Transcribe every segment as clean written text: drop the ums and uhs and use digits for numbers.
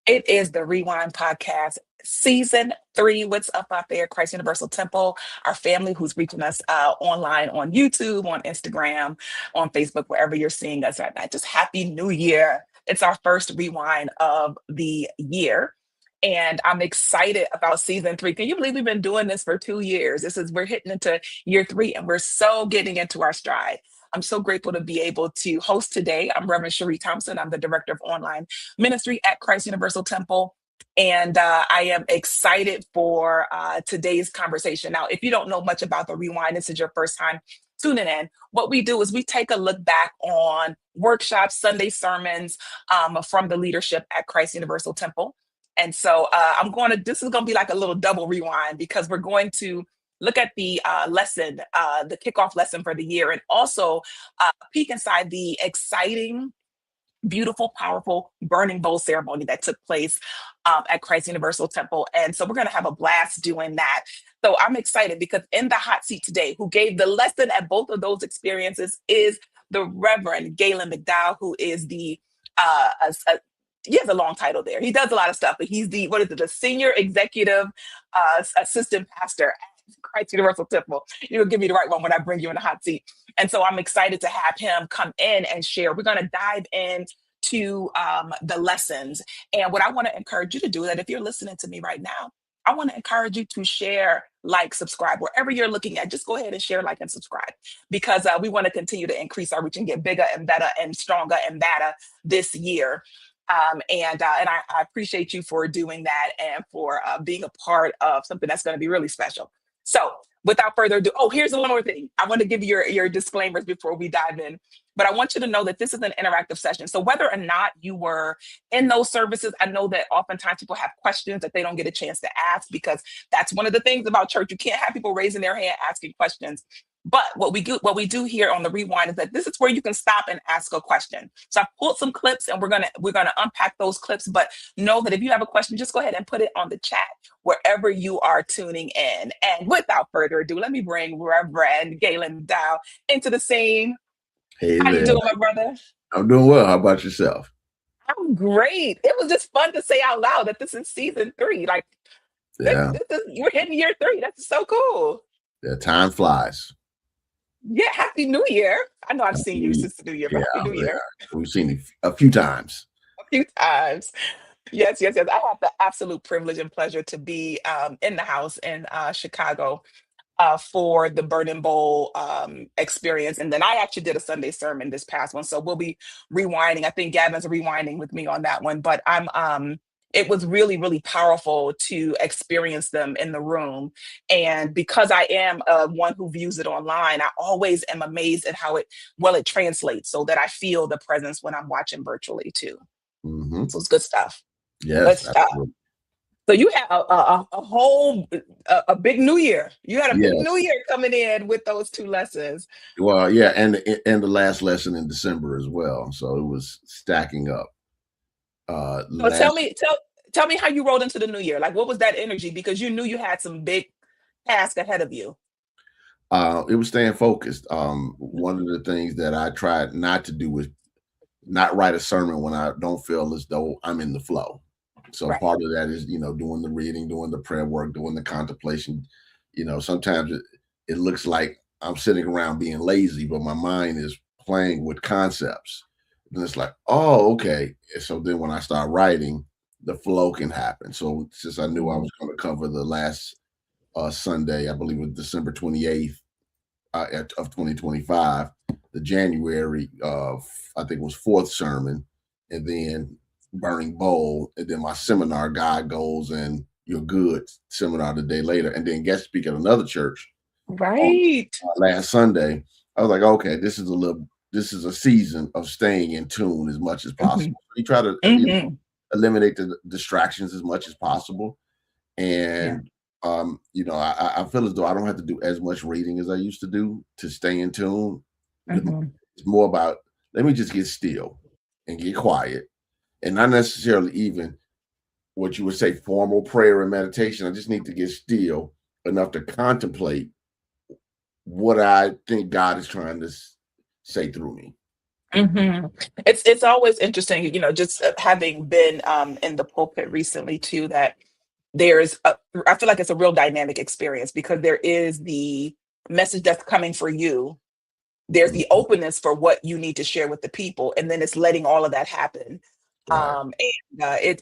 It is the Rewind Podcast, Season 3. What's up out there, Christ Universal Temple, our family who's reaching us online on YouTube, on Instagram, on Facebook, wherever you're seeing us right now. Just Happy New Year. It's our first rewind of the year. And I'm excited about Season 3. Can you believe we've been doing this for 2 years? We're hitting into year 3 and we're so getting into our stride. I'm so grateful to be able to host today. I'm Reverend Sheree Thompson. I'm the Director of Online Ministry at Christ Universal Temple. And I am excited for today's conversation. Now, if you don't know much about the Rewind, this is your first time tuning in, what we do is we take a look back on workshops, Sunday sermons from the leadership at Christ Universal Temple. And so this is going to be like a little double rewind because we're going to look at the lesson, the kickoff lesson for the year, and also peek inside the exciting, beautiful, powerful burning bowl ceremony that took place at Christ Universal Temple. And so we're going to have a blast doing that. So I'm excited because in the hot seat today, who gave the lesson at both of those experiences is the Reverend Gaylon McDowell, who is he has a long title there. He does a lot of stuff, but he's the senior executive assistant pastor at Christ Universal Temple. You'll give me the right one when I bring you in the hot seat. And so I'm excited to have him come in and share. We're going to dive into the lessons. And what I want to encourage you to do, that if you're listening to me right now, I want to encourage you to share, like, subscribe, wherever you're looking at. Just go ahead and share, like, and subscribe, because we want to continue to increase our reach and get bigger and better and stronger and better this year. And I appreciate you for doing that and for being a part of something that's going to be really special. So without further ado, here's one more thing. I want to give you your disclaimers before we dive in, but I want you to know that this is an interactive session. So whether or not you were in those services, I know that oftentimes people have questions that they don't get a chance to ask, because that's one of the things about church. You can't have people raising their hand asking questions. But what we do here on the Rewind is that this is where you can stop and ask a question. So I pulled some clips and we're gonna unpack those clips. But know that if you have a question, just go ahead and put it on the chat wherever you are tuning in. And without further ado, let me bring Reverend Gaylon McDowell into the scene. Hey How there. you doing, my brother? I'm doing well. How about yourself? I'm great. It was just fun to say out loud that this is season 3. Like, Yeah, we're hitting year 3. That's so cool. yeah. Time flies. Yeah, Happy New Year. I know I've seen you since the New Year, but Yeah, Happy New Year. we've seen it a few times. A few times. Yes. I have the absolute privilege and pleasure to be in the house in Chicago for the Burning Bowl experience. And then I actually did a Sunday sermon this past one. So we'll be rewinding. I think Gavin's rewinding with me on that one. But it was really, really powerful to experience them in the room. And because I am one who views it online, I always am amazed at how it translates, so that I feel the presence when I'm watching virtually too. Mm-hmm. So it's good stuff. Yes, Good stuff. So you had a big New Year. You had a big New Year coming in with those 2 lessons. Well, yeah, and the last lesson in December as well. So it was stacking up. So tell me how you rolled into the new year. Like, what was that energy? Because you knew you had some big task ahead of you. It was staying focused. One of the things that I tried not to do was not write a sermon when I don't feel as though I'm in the flow. So Right. part of that is, doing the reading, doing the prayer work, doing the contemplation. Sometimes it looks like I'm sitting around being lazy, but my mind is playing with concepts. And it's like, oh, okay. So then when I start writing, the flow can happen. So since I knew I was going to cover the last Sunday, I believe it was December 28th of 2025, the January, I think it was 4th sermon, and then Burning Bowl, and then my seminar, God Goes and You're Good seminar the day later, and then guest speak at another church. Right. Last Sunday, I was like, okay, this is a season of staying in tune as much as possible. You try to eliminate the distractions as much as possible. And I feel as though I don't have to do as much reading as I used to do to stay in tune. It's more about, let me just get still and get quiet, and not necessarily even what you would say formal prayer and meditation. I just need to get still enough to contemplate what I think God is trying to say through me. It's always interesting, just having been in the pulpit recently too, that I feel like it's a real dynamic experience because there is the message that's coming for you. There's the Mhm. openness for what you need to share with the people, and then it's letting all of that happen. Right. And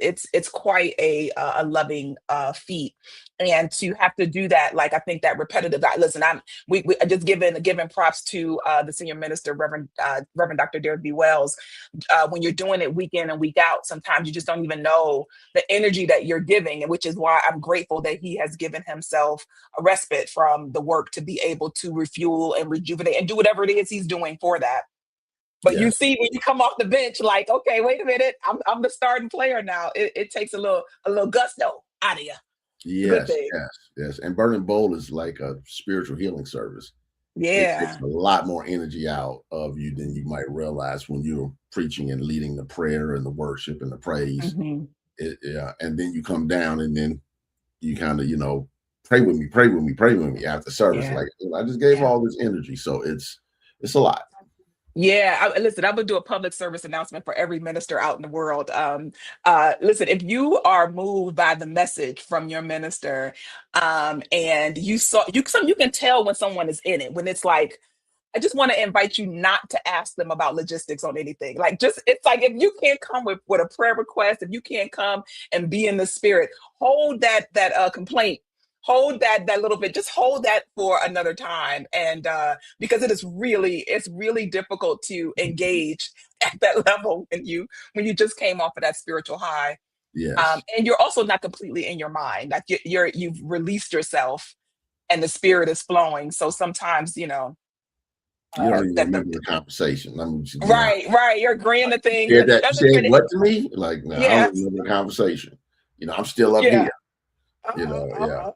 it's quite a loving feat, and to have to do that, like I think that repetitive. Listen, we I just giving props to the senior minister, Reverend Dr. Derek B. Wells. When you're doing it week in and week out, sometimes you just don't even know the energy that you're giving, and which is why I'm grateful that he has given himself a respite from the work to be able to refuel and rejuvenate and do whatever it is he's doing for that. But you Yes. see, when you come off the bench, like, okay, wait a minute, I'm the starting player now. It takes a little gusto out of you. It's a good Yes. thing. Yes. Yes. And Burning Bowl is like a spiritual healing service. It takes Yeah. a lot more energy out of you than you might realize when you're preaching and leading the prayer and the worship and the praise. Hmm. Yeah. And then you come down and then you kind of, pray with me, pray with me, pray with me after service. Yeah. Like I just gave Yeah. all this energy. So it's a lot. Yeah, listen, I'm gonna do a public service announcement for every minister out in the world. Listen, if you are moved by the message from your minister, and you can tell when someone is in it, when it's like, I just want to invite you not to ask them about logistics on anything. Like, just it's like if you can't come with a prayer request, if you can't come and be in the spirit, hold that complaint, hold that little bit, just hold that for another time. And because it's really difficult to engage at that level when you just came off of that spiritual high. Yes. And you're also not completely in your mind. Like you've released yourself and the spirit is flowing. So sometimes, You don't even that the remember the conversation. I'm just be honest. right, you're agreeing to You things. said that. You Doesn't said even what to me? Like, no, I don't Yes, remember the conversation. I'm still up yeah, here. uh-huh, Yeah, uh-huh.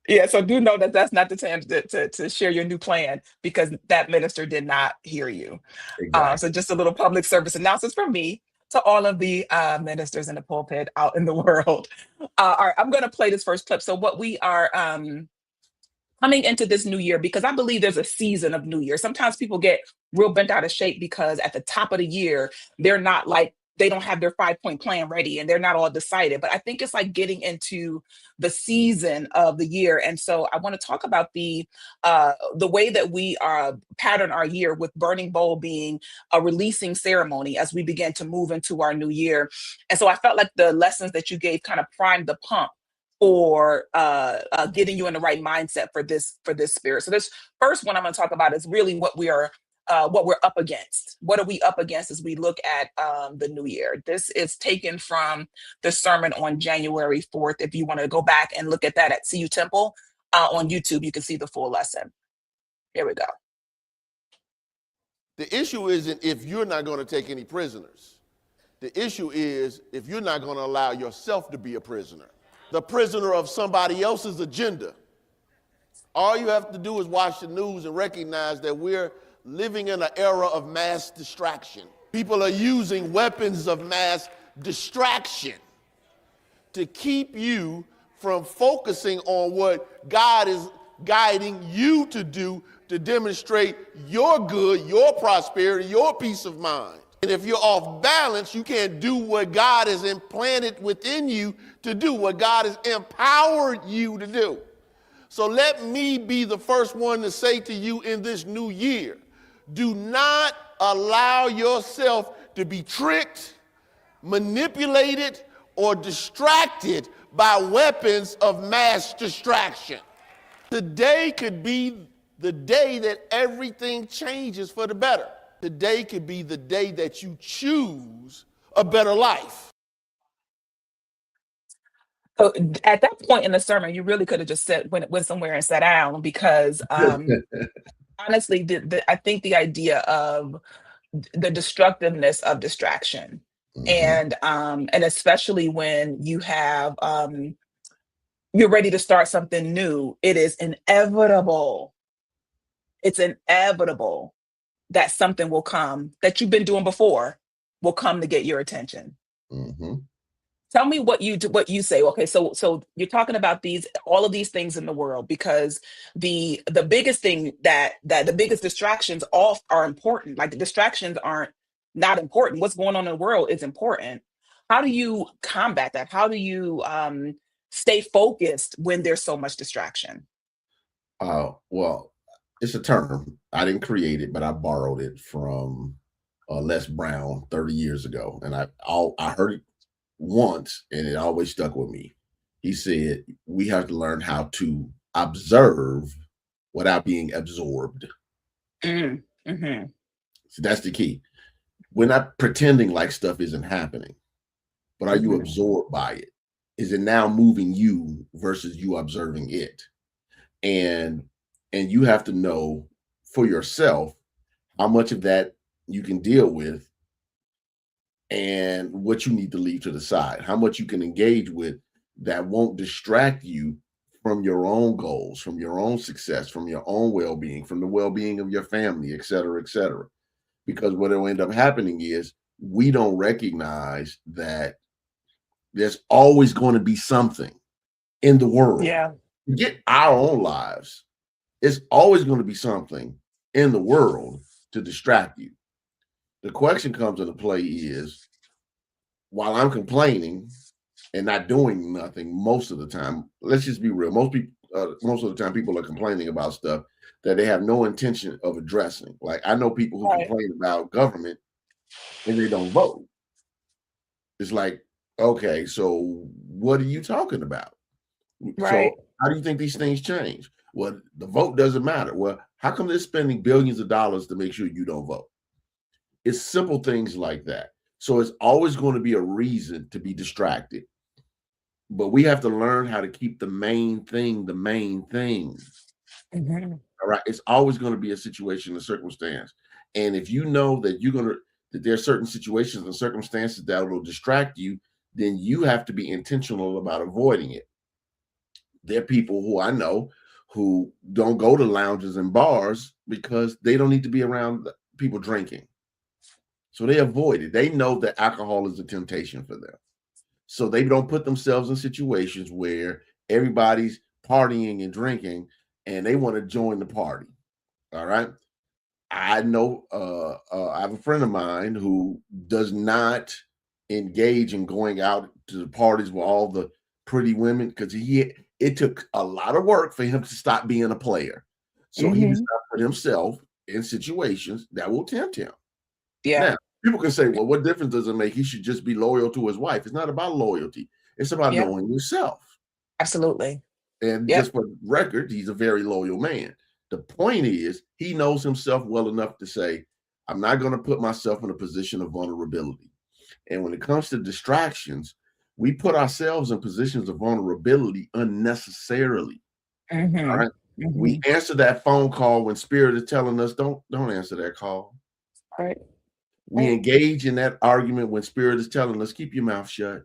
Yeah. So do know that that's not the time to share your new plan because that minister did not hear you. So exactly. just a little public service announcement from me to all of the ministers in the pulpit out in the world. All right, I'm going to play this first clip. So what we are coming into this new year, because I believe there's a season of new year. Sometimes people get real bent out of shape because at the top of the year, they're not like, they don't have their 5 point plan ready and they're not all decided. But I think it's like getting into the season of the year. And so I want to talk about the way that we pattern our year, with Burning Bowl being a releasing ceremony as we begin to move into our new year. And so I felt like the lessons that you gave kind of primed the pump for getting you in the right mindset for this spirit. So this first one I'm going to talk about is really what we're up against. What are we up against as we look at the new year? This is taken from the sermon on January 4th. If you want to go back and look at that at CU Temple on YouTube, you can see the full lesson. Here we go. The issue isn't if you're not going to take any prisoners. The issue is if you're not going to allow yourself to be a prisoner, the prisoner of somebody else's agenda. All you have to do is watch the news and recognize that we're living in an era of mass distraction. People are using weapons of mass distraction to keep you from focusing on what God is guiding you to do to demonstrate your good, your prosperity, your peace of mind. And if you're off balance, you can't do what God has implanted within you to do, what God has empowered you to do. So let me be the first one to say to you in this new year, do not allow yourself to be tricked, manipulated, or distracted by weapons of mass distraction. Today could be the day that everything changes for the better. Today could be the day that you choose a better life. So at that point in the sermon, you really could have just went somewhere and sat down because honestly, I think the idea of the destructiveness of distraction, Mhm. and especially when you're ready to start something new, it's inevitable that something will come that you've been doing before will come to get your attention. Mhm. Tell me what you do, what you say. Okay, so you're talking about all of these things in the world, because the biggest thing that the biggest distractions all are important. Like, the distractions aren't not important. What's going on in the world is important. How do you combat that? How do you stay focused when there's so much distraction? Well, it's a term. I didn't create it, but I borrowed it from Les Brown 30 years ago, and I heard it once, and it always stuck with me. He said we have to learn how to observe without being absorbed. Mm-hmm. So that's the key. We're not pretending like stuff isn't happening, but are you Mm-hmm. absorbed by it? Is it now moving you versus you observing it? And you have to know for yourself how much of that you can deal with and what you need to leave to the side, how much you can engage with that won't distract you from your own goals, from your own success, from your own well-being, from the well-being of your family, et cetera, et cetera. Because what will end up happening is we don't recognize that there's always going to be something in the world. Yeah. Forget our own lives. It's always going to be something in the world to distract you. The question comes into play is, while I'm complaining and not doing nothing most of the time, let's just be real. Most of the time, people are complaining about stuff that they have no intention of addressing. Like I know people who Right. complain about government and they don't vote. It's like, okay, so what are you talking about? Right. So how do you think these things change? Well, the vote doesn't matter. Well, how come they're spending billions of dollars to make sure you don't vote? It's simple things like that. So it's always going to be a reason to be distracted. But we have to learn how to keep the main thing the main thing. Mm-hmm. All right. It's always going to be a situation, a circumstance. And if you know that that there are certain situations and circumstances that will distract you, then you have to be intentional about avoiding it. There are people who I know who don't go to lounges and bars because they don't need to be around people drinking. So they avoid it. They know that alcohol is a temptation for them. So they don't put themselves in situations where everybody's partying and drinking and they want to join the party. All right. I know I have a friend of mine who does not engage in going out to the parties with all the pretty women because it took a lot of work for him to stop being a player. So he does Mm-hmm. not put himself in situations that will tempt him. Yeah. Now, people can say, well, what difference does it make? He should just be loyal to his wife. It's not about loyalty. It's about Yeah. knowing yourself. Absolutely. And Yep. just for record, he's a very loyal man. The point is, he knows himself well enough to say, I'm not going to put myself in a position of vulnerability. And when it comes to distractions, we put ourselves in positions of vulnerability unnecessarily. All Mm-hmm. right. Mm-hmm. We answer that phone call when spirit is telling us, don't answer that call. Right. We engage in that argument when spirit is telling us, keep your mouth shut.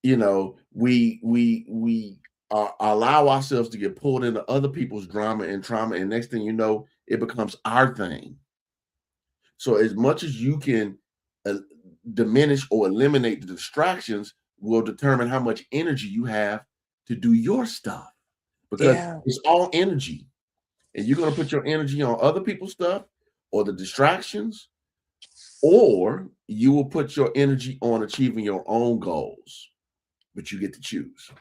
You know, we allow ourselves to get pulled into other people's drama and trauma, and next thing you know, it becomes our thing. So as much as you can uh, diminish or eliminate the distractions will determine how much energy you have to do your stuff, because Yeah. it's all energy, and you're going to put your energy on other people's stuff or the distractions, or you will put your energy on achieving your own goals, but you get to choose.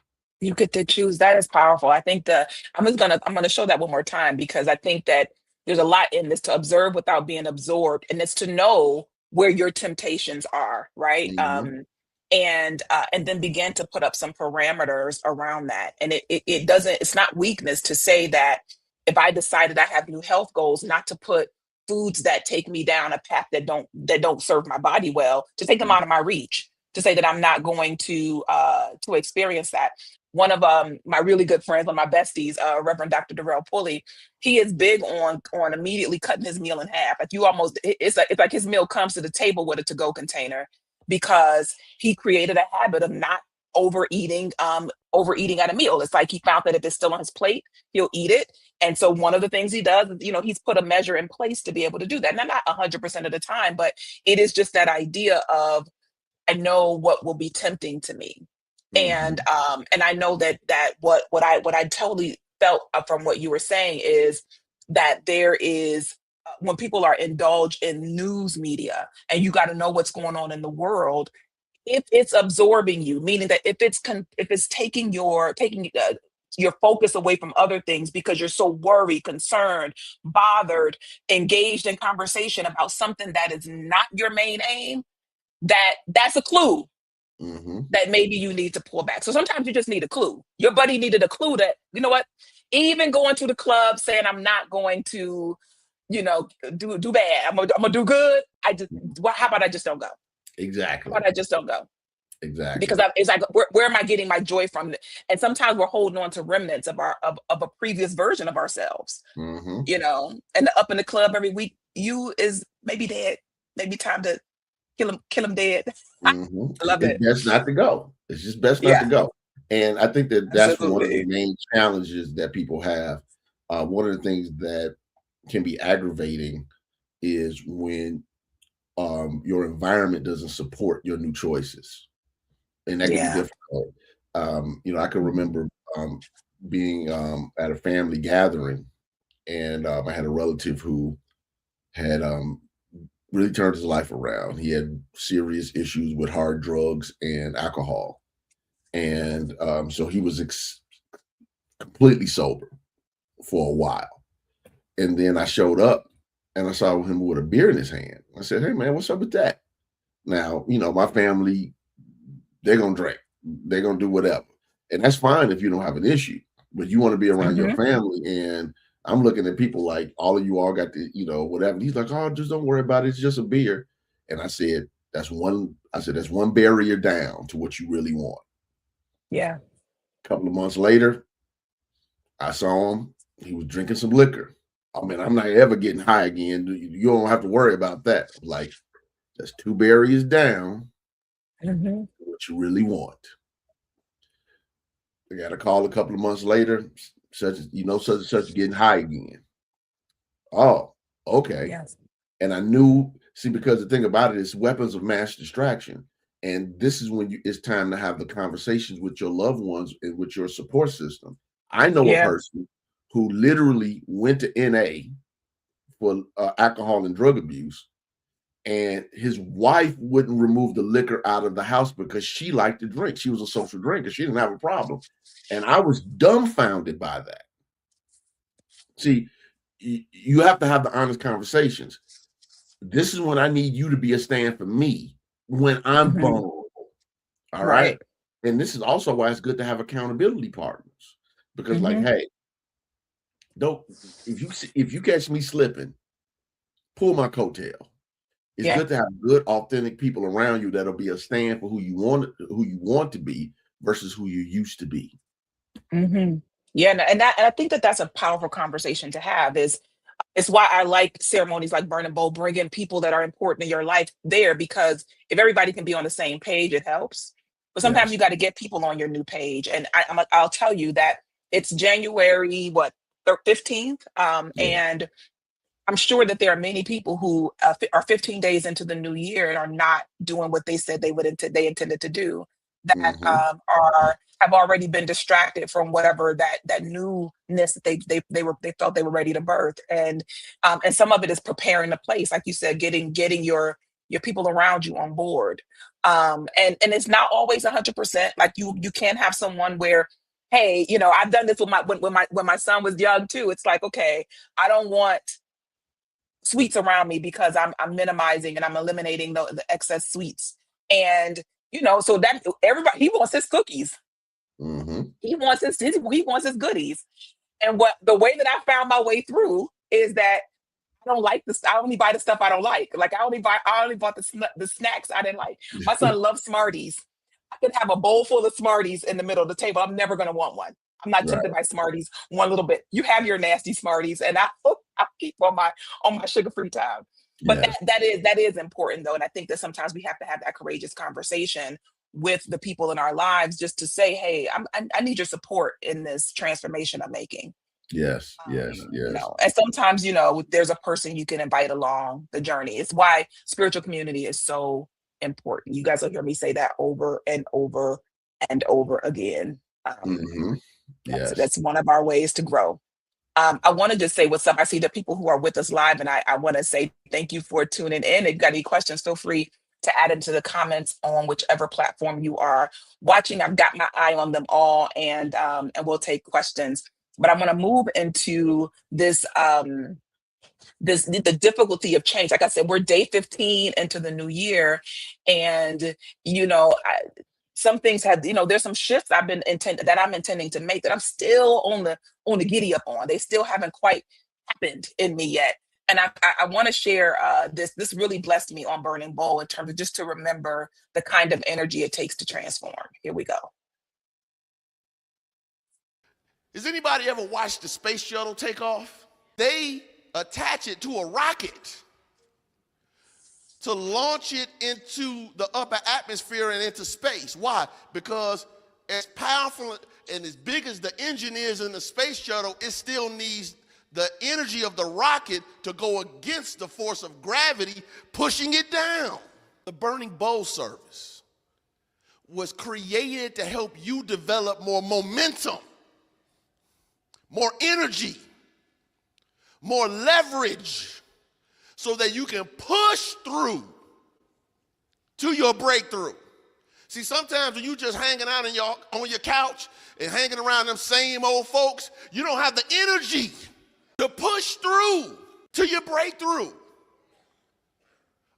You get to choose. That is powerful. I think I'm gonna show that one more time because I think that there's a lot in this to observe without being absorbed, and it's to know where your temptations are, right? Mhm. And then begin to put up some parameters around that. And it doesn't, it's not weakness to say that if I decided I have new health goals, not to put foods that take me down a path that don't serve my body well, to take them out of my reach, to say that I'm not going to experience that. One of my really good friends, one of my besties, Reverend Dr. Darrell Pulley, he is big on immediately cutting his meal in half. Like you almost, it's like his meal comes to the table with a to-go container because he created a habit of not overeating at a meal. It's like he found that if it's still on his plate, he'll eat it. And so one of the things he does is, he's put a measure in place to be able to do that. Now, not 100% of the time, but it is just that idea of I know what will be tempting to me. And Mhm. and I know that what I totally felt from what you were saying is that there is when people are indulged in news media, and you got to know what's going on in the world, if it's absorbing you, meaning that if it's taking your focus away from other things because you're so worried, concerned, bothered, engaged in conversation about something that is not your main aim, that's a clue Mm-hmm. that maybe you need to pull back. So sometimes you just need a clue. Your buddy needed a clue that, you know what, even going to the club saying I'm not going to, do bad. I'm gonna do good. How about I just don't go? How Exactly. about I just don't go? Exactly. Because it's like, where am I getting my joy from? And sometimes we're holding on to remnants of of a previous version of ourselves, Mm-hmm. and up in the club every week, you is maybe dead. Maybe time to kill him dead. I Mm-hmm. love It's it. best not to go. It's just best not to Yeah, go. And I think that that's one of the absolutely. main challenges that people have. One of the things that can be aggravating is when your environment doesn't support your new choices, and that can be Yeah. difficult. I can Mhm. remember being at a family gathering, and I had a relative who had really turned his life around. He had serious issues with hard drugs and alcohol, and so he was completely sober for a while. And then I showed up, and I saw him with a beer in his hand. I said, "Hey, man, what's up with that?" Now, my family, they're gonna drink, they're gonna do whatever, and that's fine if you don't have an issue. But you want to be around your Mhm. family, and I'm looking at people like all of you all got the, whatever. And he's like, "Oh, just don't worry about it. It's just a beer." And I said, "That's one." I said, "That's one barrier down to what you really want." Yeah. A couple of months later, I saw him. He was drinking some liquor. I mean, I'm not ever getting high again. You don't have to worry about that. Like, that's two barriers down Mhm. to what you really want. I got a call a couple of months later, such and such getting high again. Oh, okay. Yes. And I knew, see, because the thing about it is weapons of mass distraction. And this is when it's time to have the conversations with your loved ones and with your support system. I know a Yeah. person who literally went to NA for alcohol and drug abuse, and his wife wouldn't remove the liquor out of the house because she liked to drink. She was a social drinker. She didn't have a problem. And I was dumbfounded by that. See, you have to have the honest conversations. This is when I need you to be a stand for me when I'm Mhm. vulnerable. All right. Right. And this is also why it's good to have accountability partners, because, like, Mhm. hey, don't, if you catch me slipping, pull my coattail. It's Yeah. good to have good, authentic people around you that'll be a stand for who you want to be versus who you used to be. Mhm. Yeah, and I think that that's a powerful conversation to have. It's why I like ceremonies like Burn and Bowl, bringing people that are important in your life there, because if everybody can be on the same page, it helps. But sometimes Yes. you got to get people on your new page. And I'll tell you that it's January, what, 15th. Yeah. And I'm sure that there are many people who are 15 days into the new year and are not doing what they said they intended to do. That Hmm. are have already been distracted from whatever that newness that they felt they were ready to birth, and some of it is preparing the place, like you said, getting your people around you on board, and it's not always 100%. Like you can have someone where, hey, I've done this with when my son was young too. It's like, okay, I don't want sweets around me because I'm minimizing and I'm eliminating the excess sweets. And so that everybody, he wants his cookies. Hmm. He wants his goodies. And what the way that I found my way through is that I don't like this. I only buy the stuff I don't like. Like I only bought the snacks I didn't like. My son loves Smarties. I could have a bowl full of Smarties in the middle of the table. I'm never gonna want one. I'm not Right. tempted by Smarties one little bit. You have your nasty Smarties, and I keep on my sugar-free time. But Yes. that is important though, and I think that sometimes we have to have that courageous conversation with the people in our lives, just to say, hey, I need your support in this transformation I'm making. Yes. Yes. Yes. And sometimes, there's a person you can invite along the journey. It's why spiritual community is so important. You guys will hear me say that over and over and over again. Hmm. That's Yes. that's one of our ways to grow. I want to just say what's up. I see the people who are with us live, and I want to say thank you for tuning in. If you've got any questions, feel free to add into the comments on whichever platform you are watching. I've got my eye on them all, and we'll take questions. But I want to move into this the difficulty of change. Like I said, we're day 15 into the new year, and some things have, there's some shifts I'm intending to make that I'm still on the giddy up on. They still haven't quite happened in me yet. And I want to share this really blessed me on Burning Bowl in terms of just to remember the kind of energy it takes to transform. Here we go. Has anybody ever watched the space shuttle take off? They attach it to a rocket to launch it into the upper atmosphere and into space. Why? Because as powerful and as big as the engine is in the space shuttle, it still needs the energy of the rocket to go against the force of gravity, pushing it down. The Burning Bowl service was created to help you develop more momentum, more energy, more leverage, so that you can push through to your breakthrough. See, sometimes when you just hanging out on your couch and hanging around them same old folks, you don't have the energy to push through to your breakthrough.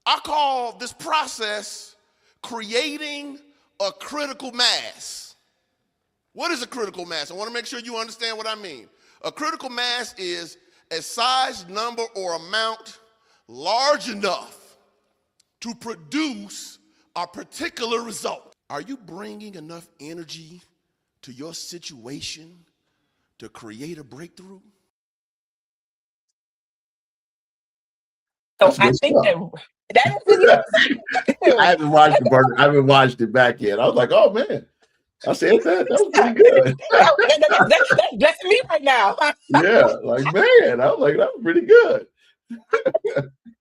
I call this process creating a critical mass. What is a critical mass? I want to make sure you understand what I mean. A critical mass is a size, number, or amount large enough to produce a particular result. Are you bringing enough energy to your situation to create a breakthrough? So I think that is I haven't watched I haven't watched it back yet. I was like, oh man, I said that was pretty good. that's blessing me right now. Yeah, like man, I was like, that was pretty good.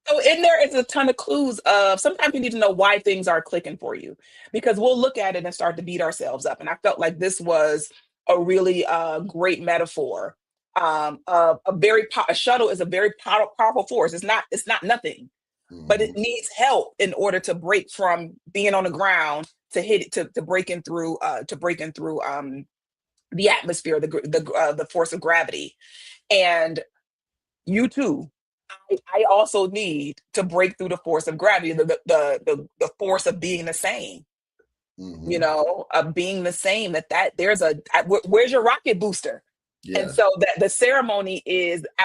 So in there is a ton of clues of sometimes you need to know why things are clicking for you, because we'll look at it and start to beat ourselves up. And I felt like this was a really great metaphor. A shuttle is a very powerful force. It's not nothing, but it needs help in order to break from being on the ground to hit it to breaking through the atmosphere, the force of gravity. And you too, I also need to break through the force of gravity, the force of being the same. Of being the same. Where's your rocket booster? Yeah. And so that the ceremony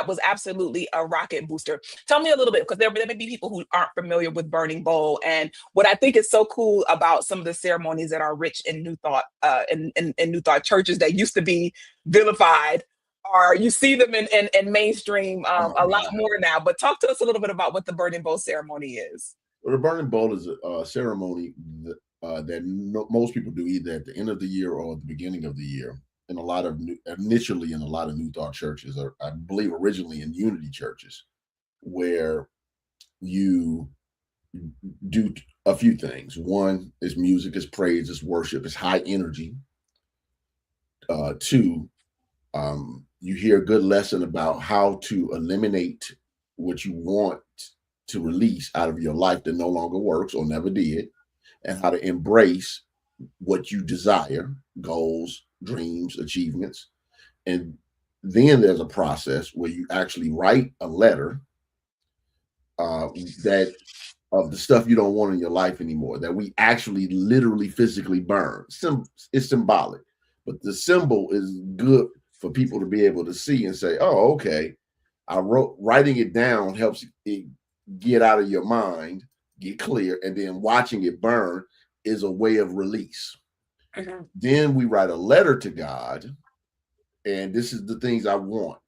was absolutely a rocket booster. Tell me a little bit, because there may be people who aren't familiar with Burning Bowl. And what I think is so cool about some of the ceremonies that are rich in New Thought, in New Thought churches that used to be vilified, are you see them in mainstream a lot more now. But talk to us a little bit about what the Burning Bowl ceremony is. Well, the Burning Bowl is a ceremony that most people do either at the end of the year or at the beginning of the year. Initially in a lot of New Thought churches, or I believe originally in Unity churches, where you do a few things. One is music, is praise, is worship, is high energy. Two, you hear a good lesson about how to eliminate what you want to release out of your life that no longer works or never did, and how to embrace what you desire, goals, dreams, achievements. And then there's a process where you actually write a letter that of the stuff you don't want in your life anymore, that we actually literally physically burn. It's symbolic, but the symbol is good for people to be able to see and say, oh, okay, writing it down helps it get out of your mind, get clear, and then watching it burn is a way of release. Then we write a letter to God, and this is the things I want.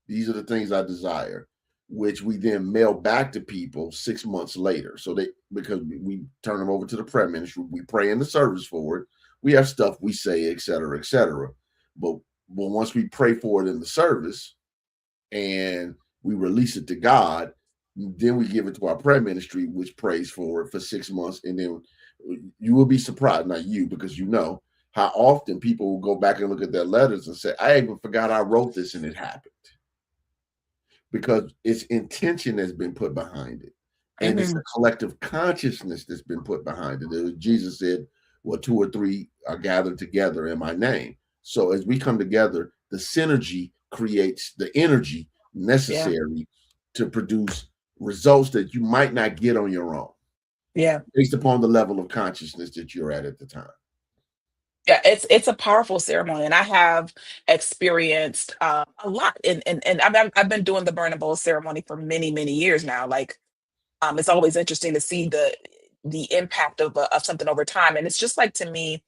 These are the things I desire, which we then mail back to people 6 months later. So because we turn them over to the prayer ministry, we pray in the service for it. We have stuff we say, et cetera, et cetera. But once we pray for it in the service and we release it to God, then we give it to our prayer ministry, which prays for it for 6 months. And then you will be surprised, not you, because you know how often people will go back and look at their letters and say, I even forgot I wrote this and it happened. because it's intention that's been put behind it. And it's Hmm. a collective consciousness that's been put behind it. Jesus said, well, 2 or 3 are gathered together in my name. So as we come together, the synergy creates the energy Yeah. necessary to produce results that you might not get on your own, Yeah. based upon the level of consciousness that you're at the time. Yeah, it's a powerful ceremony, and I have experienced a lot. And I've been doing the burning bowl ceremony for many years now. Like, it's always interesting to see the impact of something over time, and it's just like to me,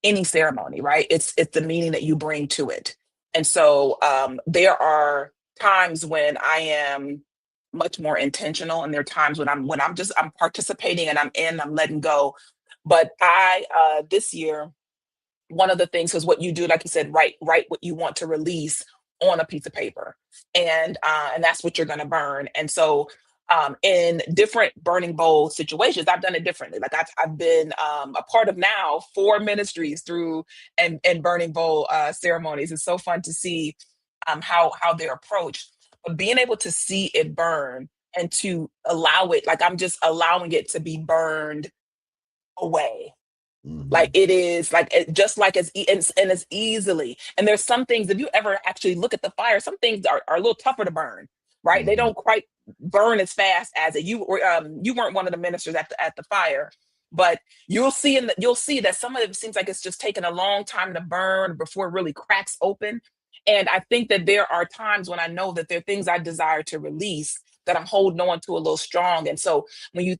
any ceremony, right? It's the meaning that you bring to it, and so there are times when I am much more intentional, and there are times when I'm participating and I'm letting go. But I this year, one of the things is what you do, like you said, write what you want to release on a piece of paper, and that's what you're going to burn. And so in different burning bowl situations, I've done it differently. Like I've been a part of now 4 ministries through and burning bowl ceremonies. It's so fun to see how they're approached, but being able to see it burn and to allow it, like I'm just allowing it to be burned away. Like Mhm. it is like just like and as easily. And there's some things, if you ever actually look at the fire, some things are a little tougher to burn, right? They Mhm. don't quite burn as fast as it. You weren't one of the ministers at the fire, but you'll see that some of it seems like it's just taking a long time to burn before it really cracks open. And I think that there are times when I know that there are things I desire to release that I'm holding on to a little strong. And so when you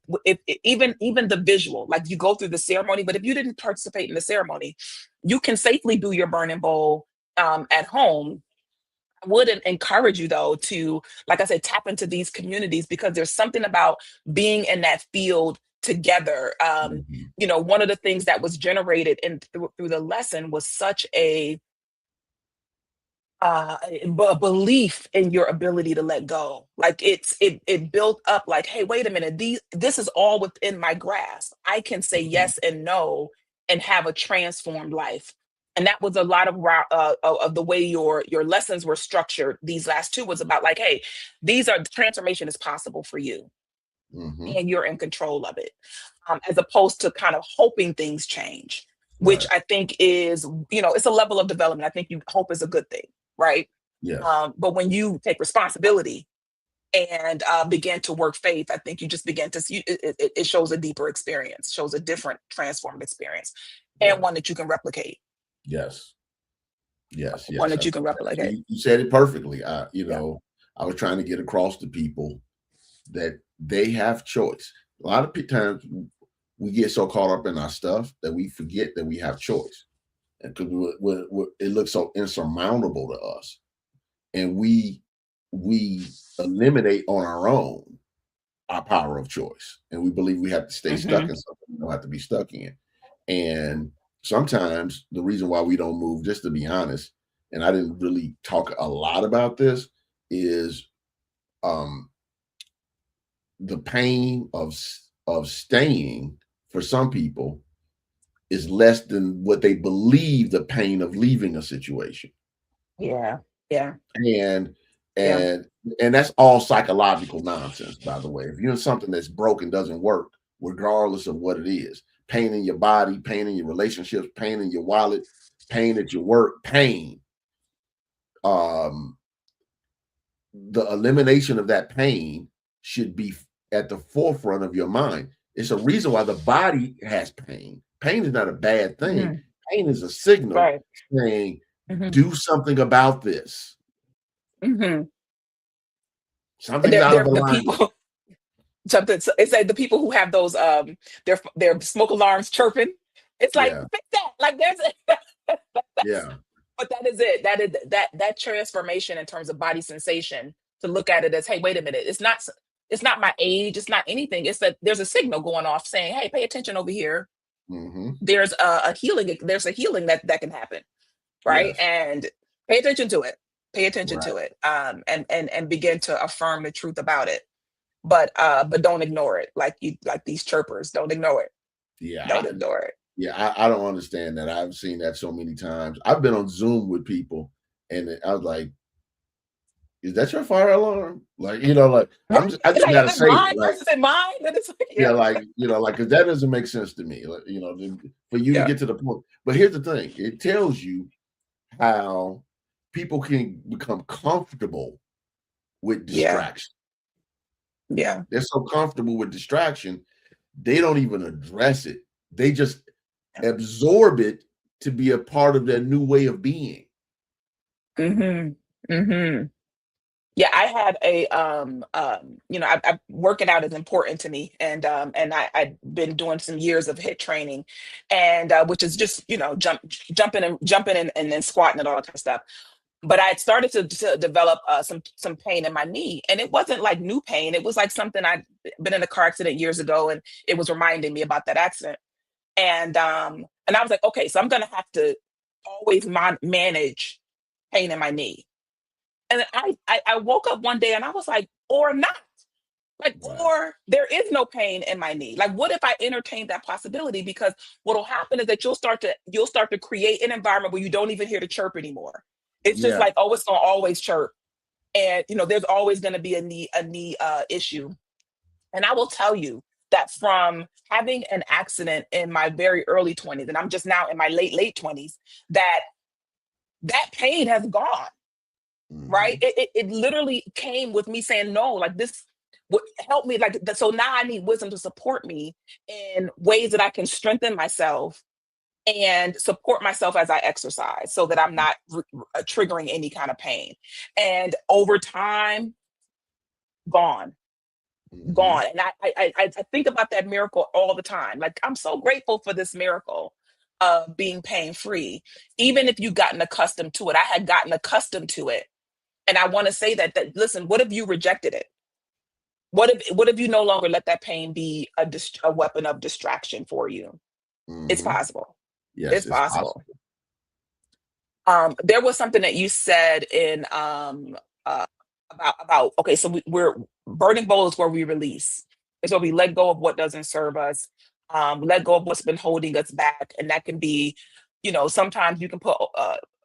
even the visual, like you go through the ceremony, but if you didn't participate in the ceremony, you can safely do your burning bowl at home. I would encourage you though to, like I said, tap into these communities, because there's something about being in that field together. Mhm. One of the things that was generated through the lesson was such a belief in your ability to let go. Like it built up like, hey, wait a minute, this is all within my grasp. I can say Mhm. yes and no and have a transformed life. And that was a lot of the way your lessons were structured. These last two was about like, hey, these are transformation is possible for you, Mhm. and you're in control of it, as opposed to kind of hoping things change, which Right. I think is, it's a level of development. I think you hope is a good thing, right? Yes. But when you take responsibility and begin to work faith, I think you just begin to see it shows a deeper experience, shows a different transformed experience, and one Yes. that you can replicate. Yes. Yes. One Yes. that you can replicate. You said it perfectly. Yeah. I was trying to get across to people that they have choice. A lot of times we get so caught up in our stuff that we forget that we have choice, and because it looks so insurmountable to us, and we eliminate on our own our power of choice, and we believe we have to stay stuck Hmm. in something we don't have to be stuck in. And sometimes the reason why we don't move, just to be honest, and I didn't really talk a lot about this, is um the pain of staying for some people is less than what they believe the pain of leaving a situation. Yeah. Yeah. And Yeah. and and that's all psychological nonsense, by the way. If you're in something that's broken, doesn't work, regardless of what it is, pain in your body, pain in your relationships, pain in your wallet, pain at your work, pain. Um, the elimination of that pain should be at the forefront of your mind. It's a reason why the body has pain. Pain is not a bad thing. Hmm. Pain is a signal Right. saying, Hmm. do something about this. Hmm. Something's They're, out of they're the alignment. people. Something it's like the people who have those their smoke alarms chirping. It's like Yeah, fix that. Like there's yeah. but that is it. That transformation in terms of body sensation, to look at it as, hey, wait a minute, it's not my age, it's not anything. It's that there's a signal going off saying, hey, pay attention over here. Hmm. There's a healing that can happen, right? Yes, And pay attention to it. Pay attention right. to it. And begin to affirm the truth about it. But don't ignore it, like these chirpers. Don't ignore it. Yeah, Don't ignore it. I don't understand that. I've seen that so many times. I've been on Zoom with people, and I was like, is that your fire alarm? Like, you know, like I It's just like, gotta is it say it. mine Like, versus it mine? And it's like, yeah, yeah, like, you know, like, because that doesn't make sense to me. Like, you know, for you to yeah, get to the point. But here's the thing: it tells you how people can become comfortable with yeah, distraction. yeah. They're so comfortable with distraction, they don't even address it. They just absorb it to be a part of their new way of being. Mm-hmm. Mm-hmm. Yeah, I had a working out is important to me, and I've been doing some years of hit training, and which is just jumping and then squatting and all that kind of stuff. But I had started to develop some pain in my knee, and it wasn't like new pain. It was like something I'd been in a car accident years ago, and it was reminding me about that accident. And I was like, okay, so I'm gonna have to always manage pain in my knee. And I woke up one day and I was like, or not. Like, Right. or there is no pain in my knee. Like, what if I entertain that possibility? Because what'll happen is that you'll start to create an environment where you don't even hear the chirp anymore. It's just Yeah. like, oh, it's gonna always chirp. And there's always gonna be a knee issue. And I will tell you that from having an accident in my very early 20s, and I'm just now in my late 20s, that pain has gone, right? Hmm. It literally came with me saying no, like this would help me. Like so now I need wisdom to support me in ways that I can strengthen myself and support myself as I exercise so that I'm not triggering any kind of pain. And over time, gone, Hmm. gone. And I think about that miracle all the time. Like I'm so grateful for this miracle of being pain free. Even if you've gotten accustomed to it, I had gotten accustomed to it. And I want to say that listen, what if you rejected it? What if you no longer let that pain be a weapon of distraction for you? It's Hmm. possible. Yes, It's it's possible. possible. There was something that you said in uh, about okay, so we're burning bowl is where we release. It's where we let go of what doesn't serve us, let go of what's been holding us back, and that can be, sometimes you can put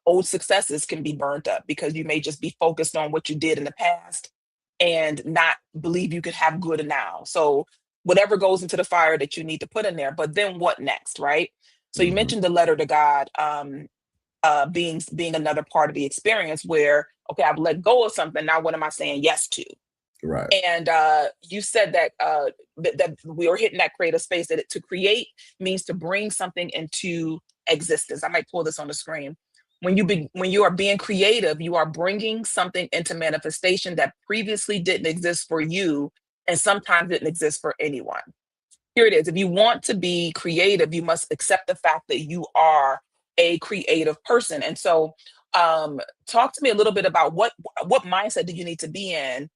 old successes can be burnt up because you may just be focused on what you did in the past and not believe you could have good now. So whatever goes into the fire that you need to put in there, but then what next, right? So you Hmm. mentioned the letter to God. Being another part of the experience where okay, I've let go of something, now what am I saying yes to? Right. And you said that that we were hitting that creative space, that to create means to bring something into existence. I might pull this on the screen. When you are being creative, you are bringing something into manifestation that previously didn't exist for you and sometimes didn't exist for anyone. Here it is. If you want to be creative, you must accept the fact that you are a creative person. And so, talk to me a little bit about what mindset do you need to be in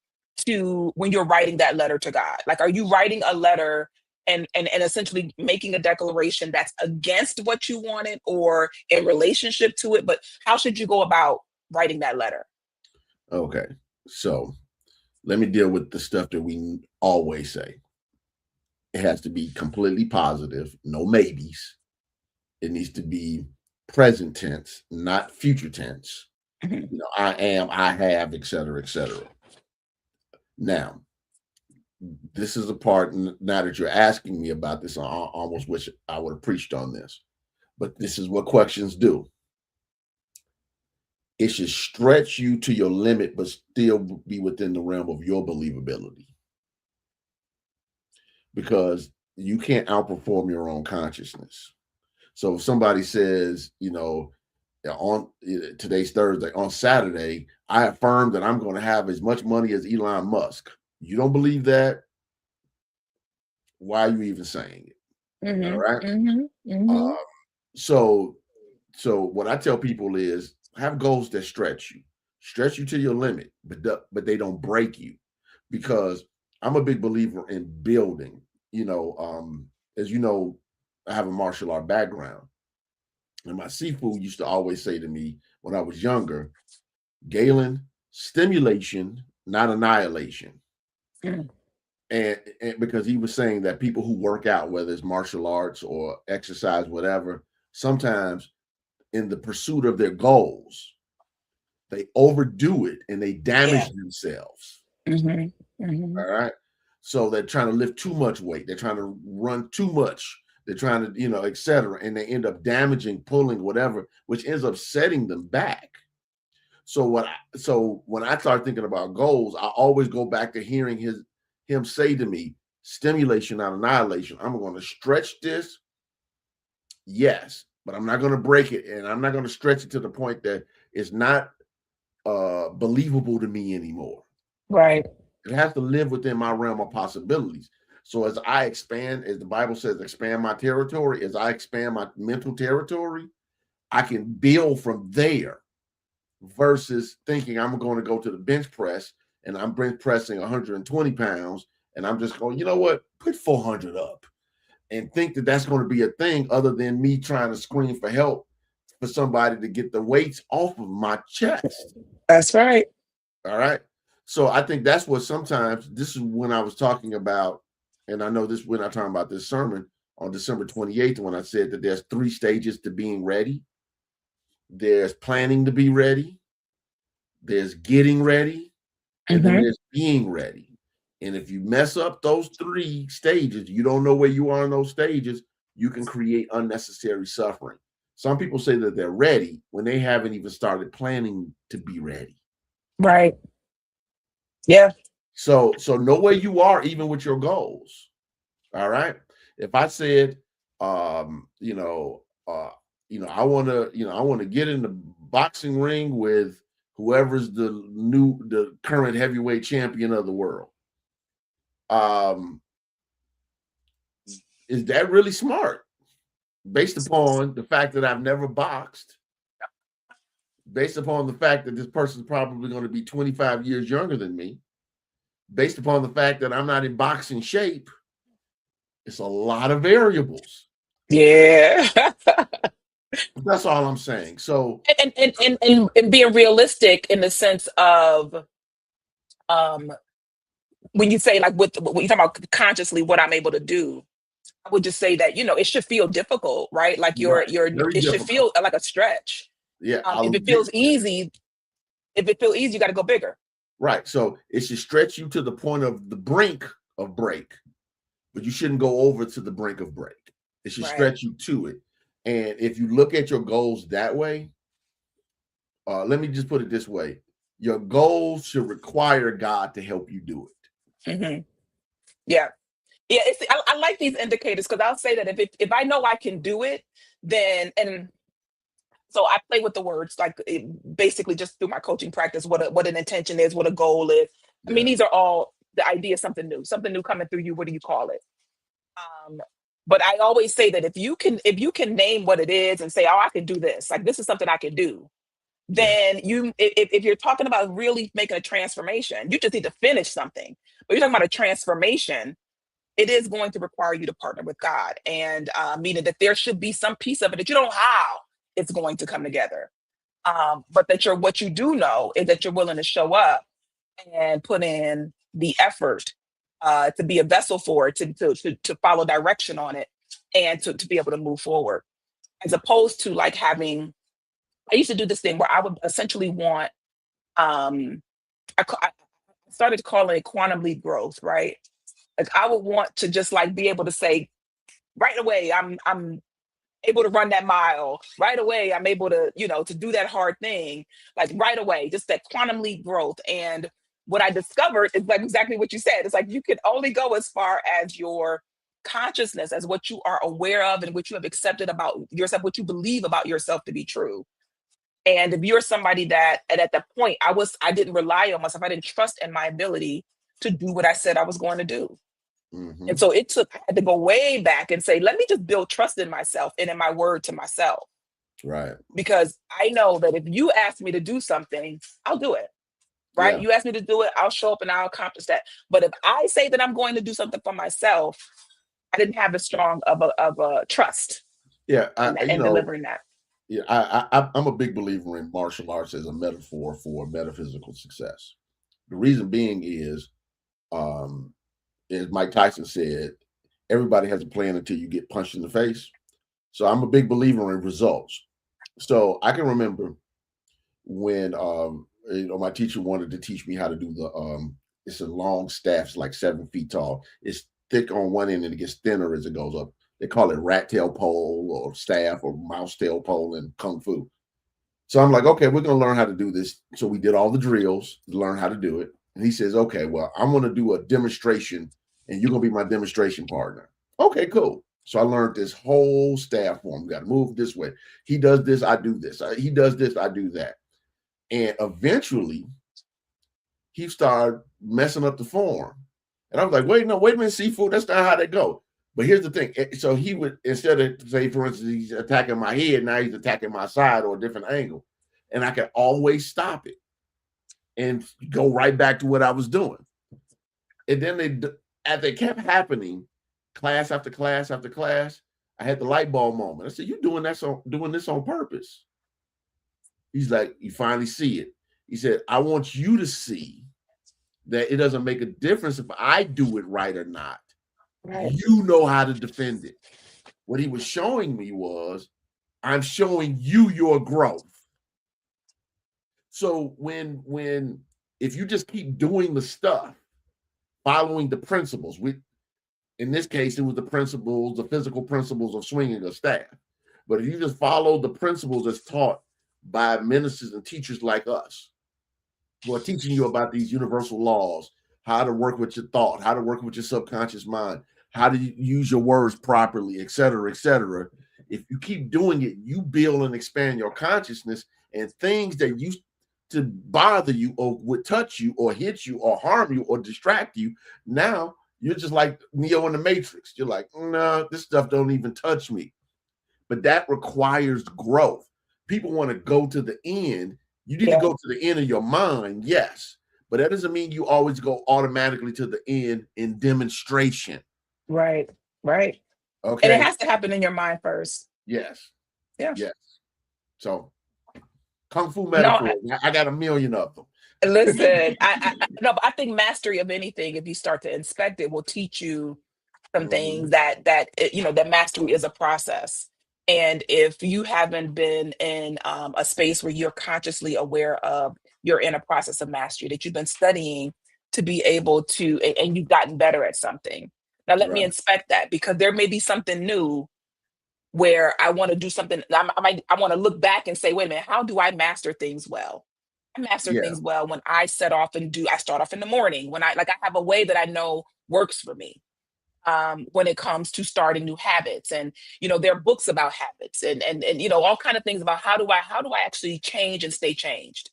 to when you're writing that letter to God? Like, are you writing a letter and essentially making a declaration that's against what you wanted or in relationship to it? But how should you go about writing that letter? Okay. So let me deal with the stuff that we always say. It has to be completely positive, no maybes. It needs to be present tense, not future tense. Mhm. You know, I am, I have, et cetera, et cetera. Now, this is a part, now that you're asking me about this, I almost wish I would have preached on this, but this is what questions do. It should stretch you to your limit, but still be within the realm of your believability, because you can't outperform your own consciousness. So if somebody says, on today's Thursday, on Saturday, I affirm that I'm going to have as much money as Elon Musk. You don't believe that? Why are you even saying it? All Mhm. right. Mhm. Mhm. Uh, so, so what I tell people is have goals that stretch you to your limit, but they don't break you, because I'm a big believer in building. You know, as you know, I have a martial art background, and my seafood used to always say to me when I was younger, Galen, stimulation, not annihilation. Mm. And because he was saying that people who work out, whether it's martial arts or exercise, whatever, sometimes in the pursuit of their goals, They overdo it and they damage themselves. All right. So they're trying to lift too much weight. They're trying to run too much. They're trying to, et cetera. And they end up damaging, pulling, whatever, which ends up setting them back. So when I start thinking about goals, I always go back to hearing him say to me, stimulation, not annihilation. I'm going to stretch this. Yes, but I'm not going to break it. And I'm not going to stretch it to the point that it's not believable to me anymore. Right. It has to live within my realm of possibilities. So as I expand, as the Bible says, expand my territory, as I expand my mental territory, I can build from there versus thinking I'm going to go to the bench press and I'm bench pressing 120 pounds and I'm just going, you know what, put 400 up and think that that's going to be a thing other than me trying to scream for help for somebody to get the weights off of my chest. That's right. All right. So I think that's what sometimes, this is when I was talking about, and I know this, we're not talking about this sermon on December 28th, when I said that there's 3 stages to being ready. There's planning to be ready. There's getting ready. And then there's being ready. And if you mess up those 3 stages, you don't know where you are in those stages, you can create unnecessary suffering. Some people say that they're ready when they haven't even started planning to be ready. Right. Yeah. So know where you are, even with your goals. All right. If I said, I want to get in the boxing ring with whoever's the current heavyweight champion of the world. Is that really smart? Based upon the fact that I've never boxed, based upon the fact that this person's probably going to be 25 years younger than me, based upon the fact that I'm not in boxing shape, it's a lot of variables. Yeah. That's all I'm saying. So and being realistic in the sense of when you say like when you talk about consciously what I'm able to do, I would just say that it should feel difficult, right? Like very it should feel like a stretch. Yeah. If it feels easy, you got to go bigger. Right. So it should stretch you to the point of the brink of break, but you shouldn't go over to the brink of break. It should stretch you to it. And if you look at your goals that way, let me just put it this way. Your goals should require God to help you do it. Yeah. Yeah. I like these indicators because I'll say that if I know I can do it, then, and so I play with the words, like basically just through my coaching practice, what an intention is, what a goal is. I mean, these are all the idea of something new coming through you. What do you call it? But I always say that if you can name what it is and say, oh, I can do this, like this is something I can do, then if you're talking about really making a transformation, you just need to finish something. But you're talking about a transformation, it is going to require you to partner with God, and meaning that there should be some piece of it that you don't know how it's going to come together. But that what you do know is that you're willing to show up and put in the effort to be a vessel for it, to follow direction on it, and to be able to move forward, as opposed to like having. I used to do this thing where I would essentially want. I started calling it quantum leap growth, right? Like I would want to just like be able to say right away, I'm able to run that mile right away. I'm able to, to do that hard thing, like right away, just that quantum leap growth. And what I discovered is like exactly what you said. It's like you can only go as far as your consciousness, as what you are aware of and what you have accepted about yourself, what you believe about yourself to be true. And if you're somebody that, and at that point, I didn't rely on myself. I didn't trust in my ability to do what I said I was going to do. And so I had to go way back and say, let me just build trust in myself and in my word to myself. Right. Because I know that if you ask me to do something, I'll do it. Right. Yeah. You ask me to do it, I'll show up and I'll accomplish that. But if I say that I'm going to do something for myself, I didn't have as strong of a trust. Yeah. in delivering that. Yeah. I'm a big believer in martial arts as a metaphor for metaphysical success. The reason being is, as Mike Tyson said, everybody has a plan until you get punched in the face. So I'm a big believer in results. So I can remember when my teacher wanted to teach me how to do the it's a long staff, it's like 7 feet tall. It's thick on one end and it gets thinner as it goes up. They call it rat tail pole or staff or mouse tail pole in kung fu. So I'm like, okay, we're gonna learn how to do this. So we did all the drills to learn how to do it. And he says, okay, well, I'm gonna do a demonstration and you're gonna be my demonstration partner. Okay, cool. So I learned this whole staff form. We got to move this way. He does this, I do this. He does this, I do that. And eventually he started messing up the form. And I was like, wait a minute, seafood, that's not how they go. But here's the thing. So he would, instead of, say, for instance, he's attacking my head, now he's attacking my side or a different angle. And I could always stop it and go right back to what I was doing. And then as they kept happening, class after class after class, I had the light bulb moment. I said, "You're doing this on purpose." He's like, "You finally see it." He said, "I want you to see that it doesn't make a difference if I do it right or not. Right. You know how to defend it." What he was showing me was, I'm showing you your growth. So if you just keep doing the stuff, following the principles, in this case, it was the physical principles of swinging a staff. But if you just follow the principles as taught by ministers and teachers like us, who are teaching you about these universal laws, how to work with your thought, how to work with your subconscious mind, how to use your words properly, et cetera, if you keep doing it, you build and expand your consciousness, and things that used to bother you or would touch you or hit you or harm you or distract you, now you're just like Neo in the Matrix. You're like, no, this stuff don't even touch me. But that requires growth. People want to go to the end. You need to go to the end of your mind, yes. But that doesn't mean you always go automatically to the end in demonstration. Right. Okay. And it has to happen in your mind first. Yes. Yeah. Yes. So Kung Fu metaphor. I got a million of them. Listen, but I think mastery of anything, if you start to inspect it, will teach you some things that mastery is a process. And if you haven't been in a space where you're consciously aware of you're in a process of mastery, that you've been studying to be able to, and you've gotten better at something. Now let me inspect that, because there may be something new where I want to do something. I want to look back and say, wait a minute, how do I master things well? I master things well when I start off in the morning, when I have a way that I know works for me. When it comes to starting new habits, and there are books about habits and all kind of things about how do I actually change and stay changed.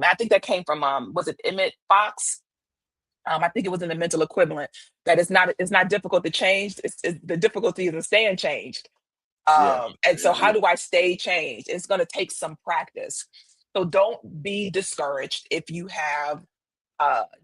I think that came from was it Emmett Fox? I think it was in the mental equivalent, that it's not difficult to change. It's the difficulty is in staying changed. And so how do I stay changed? It's going to take some practice. So don't be discouraged if you have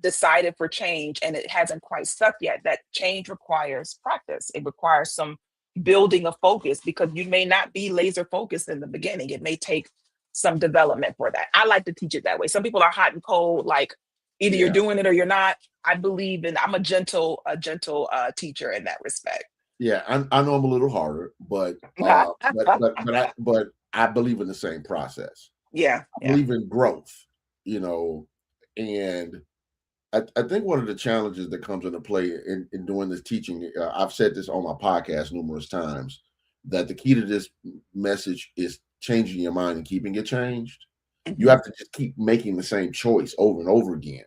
decided for change and it hasn't quite stuck yet. That change requires practice. It requires some building of focus, because you may not be laser focused in the beginning. It may take some development for that. I like to teach it that way. Some people are hot and cold, like either you're doing it or you're not. I'm a gentle teacher in that respect. Yeah, I know I'm a little harder, but I believe in the same process. Yeah, I believe in growth, and I think one of the challenges that comes into play in doing this teaching, I've said this on my podcast numerous times, that the key to this message is changing your mind and keeping it changed. You have to just keep making the same choice over and over again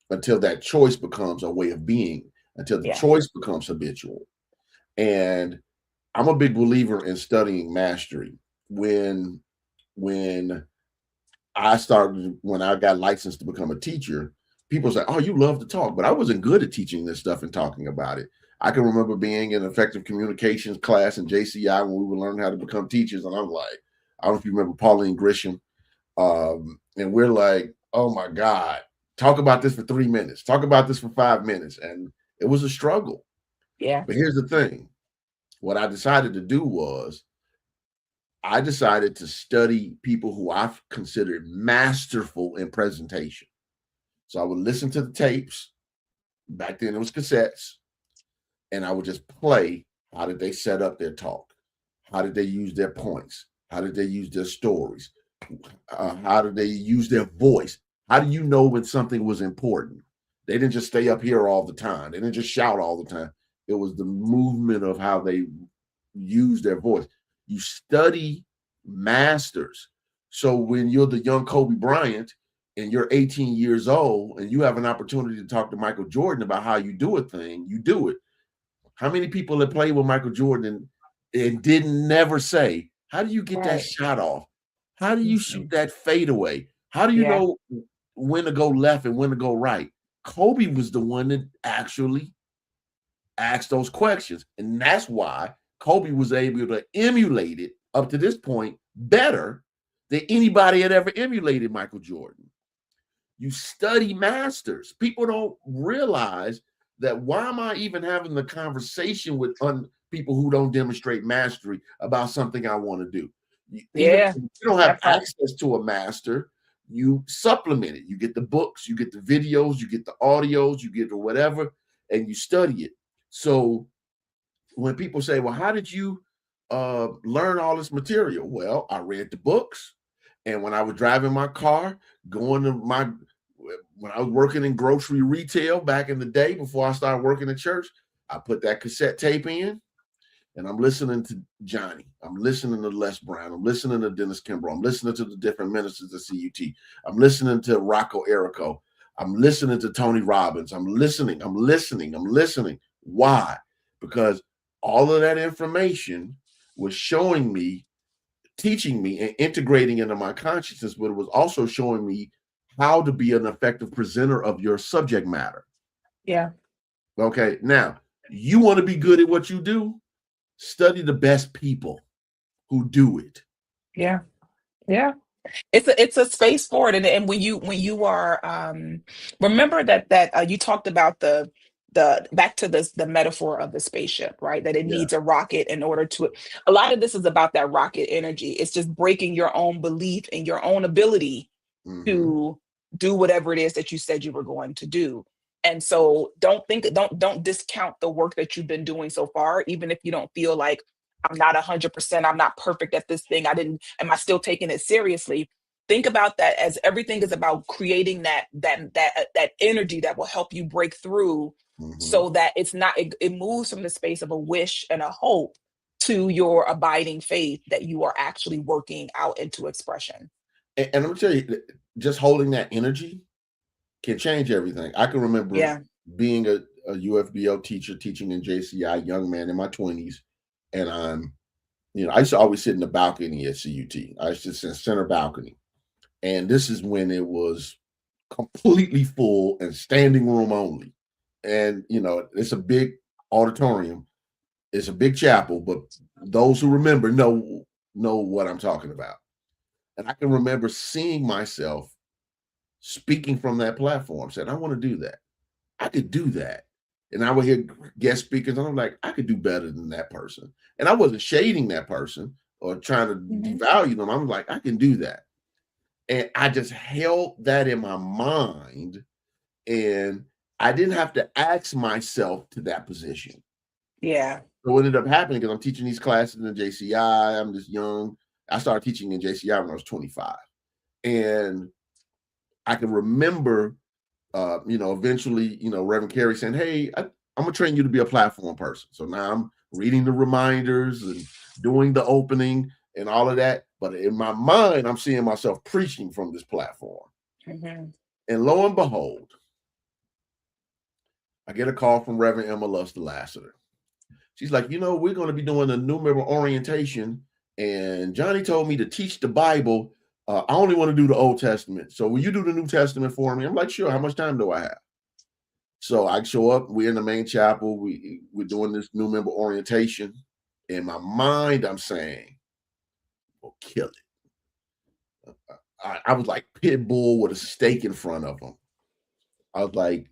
until that choice becomes a way of being, until the choice becomes habitual. And I'm a big believer in studying mastery. When I got licensed to become a teacher, people say, "Oh, you love to talk," but I wasn't good at teaching this stuff and talking about it. I can remember being in effective communications class in JCI when we were learning how to become teachers, and I'm like, I don't know if you remember Pauline Grisham, and we're like, "Oh my God, talk about this for 3 minutes, talk about this for 5 minutes," and it was a struggle. Yeah. But here's the thing. What I decided to do was I decided to study people who I've considered masterful in presentation. So I would listen to the tapes. Back then it was cassettes. And I would just play. How did they set up their talk? How did they use their points? How did they use their stories? How do they use their voice? How do you know when something was important? They didn't just stay up here all the time. They didn't just shout all the time. It was the movement of how they use their voice. You study masters. So when you're the young Kobe Bryant and you're 18 years old and you have an opportunity to talk to Michael Jordan about how you do a thing, you do it. How many people have played with Michael Jordan and didn't never say, how do you get that Right. shot off? How do you shoot Mhm. that fadeaway? How do you Yeah. know when to go left and when to go right? Kobe was the one that actually asked those questions. And that's why Kobe was able to emulate it up to this point better than anybody had ever emulated Michael Jordan. You study masters. People don't realize that why am I even having the conversation with people who don't demonstrate mastery about something I want to do? Even Yeah. if you don't have That part. access to a master, you supplement it. You get the books, you get the videos, you get the audios, you get the whatever, and you study it. So when people say, well, how did you learn all this material? Well, I read the books. And when I was driving my car, going to when I was working in grocery retail back in the day before I started working at church, I put that cassette tape in and I'm listening to Johnny. I'm listening to Les Brown. I'm listening to Dennis Kimbrough. I'm listening to the different ministers at CUT. I'm listening to Rocco Errico. I'm listening to Tony Robbins. I'm listening. Why? Because all of that information was showing me, teaching me, and integrating into my consciousness, but it was also showing me how to be an effective presenter of your subject matter. Yeah. Okay. Now, you want to be good at what you do? Study the best people who do it. Yeah. Yeah. It's a space for it. And when you are remember that you talked about the back to the metaphor of the spaceship, right? That it Yeah. needs a rocket in order to, a lot of this is about that rocket energy. It's just breaking your own belief in your own ability Mm-hmm. to do whatever it is that you said you were going to do. And so don't discount the work that you've been doing so far, even if you don't feel like I'm not 100%, I'm not perfect at this thing. Am I still taking it seriously? Think about that as everything is about creating that energy that will help you break through, Mm-hmm. so that it moves from the space of a wish and a hope to your abiding faith that you are actually working out into expression. And I'm gonna tell you, just holding that energy can change everything. I can remember Yeah. being a UFBO teacher teaching in JCI, young man in my 20s, and I used to always sit in the balcony at CUT. I used to sit in center balcony. And this is when it was completely full and standing room only. And it's a big auditorium, it's a big chapel, but those who remember know what I'm talking about. And I can remember seeing myself speaking from that platform, saying, I want to do that. I could do that. And I would hear guest speakers, and I'm like, I could do better than that person. And I wasn't shading that person or trying to Mhm. devalue them. I'm like, I can do that. And I just held that in my mind. And I didn't have to ask myself to that position. Yeah. So what ended up happening, because I'm teaching these classes in JCI, I'm just young. I started teaching in JCI when I was 25. And I can remember, eventually, Reverend Carey saying, hey, I'm going to train you to be a platform person. So now I'm reading the reminders and doing the opening and all of that. But in my mind, I'm seeing myself preaching from this platform. Mhm. And lo and behold, I get a call from Reverend Emma Luster Lassiter. She's like, we're going to be doing a new member orientation. And Johnny told me to teach the Bible. I only want to do the Old Testament. So will you do the New Testament for me? I'm like, sure. How much time do I have? So I show up. We're in the main chapel. We're doing this new member orientation. In my mind, I'm saying, we'll kill it. I was like Pitbull with a steak in front of him. I was like,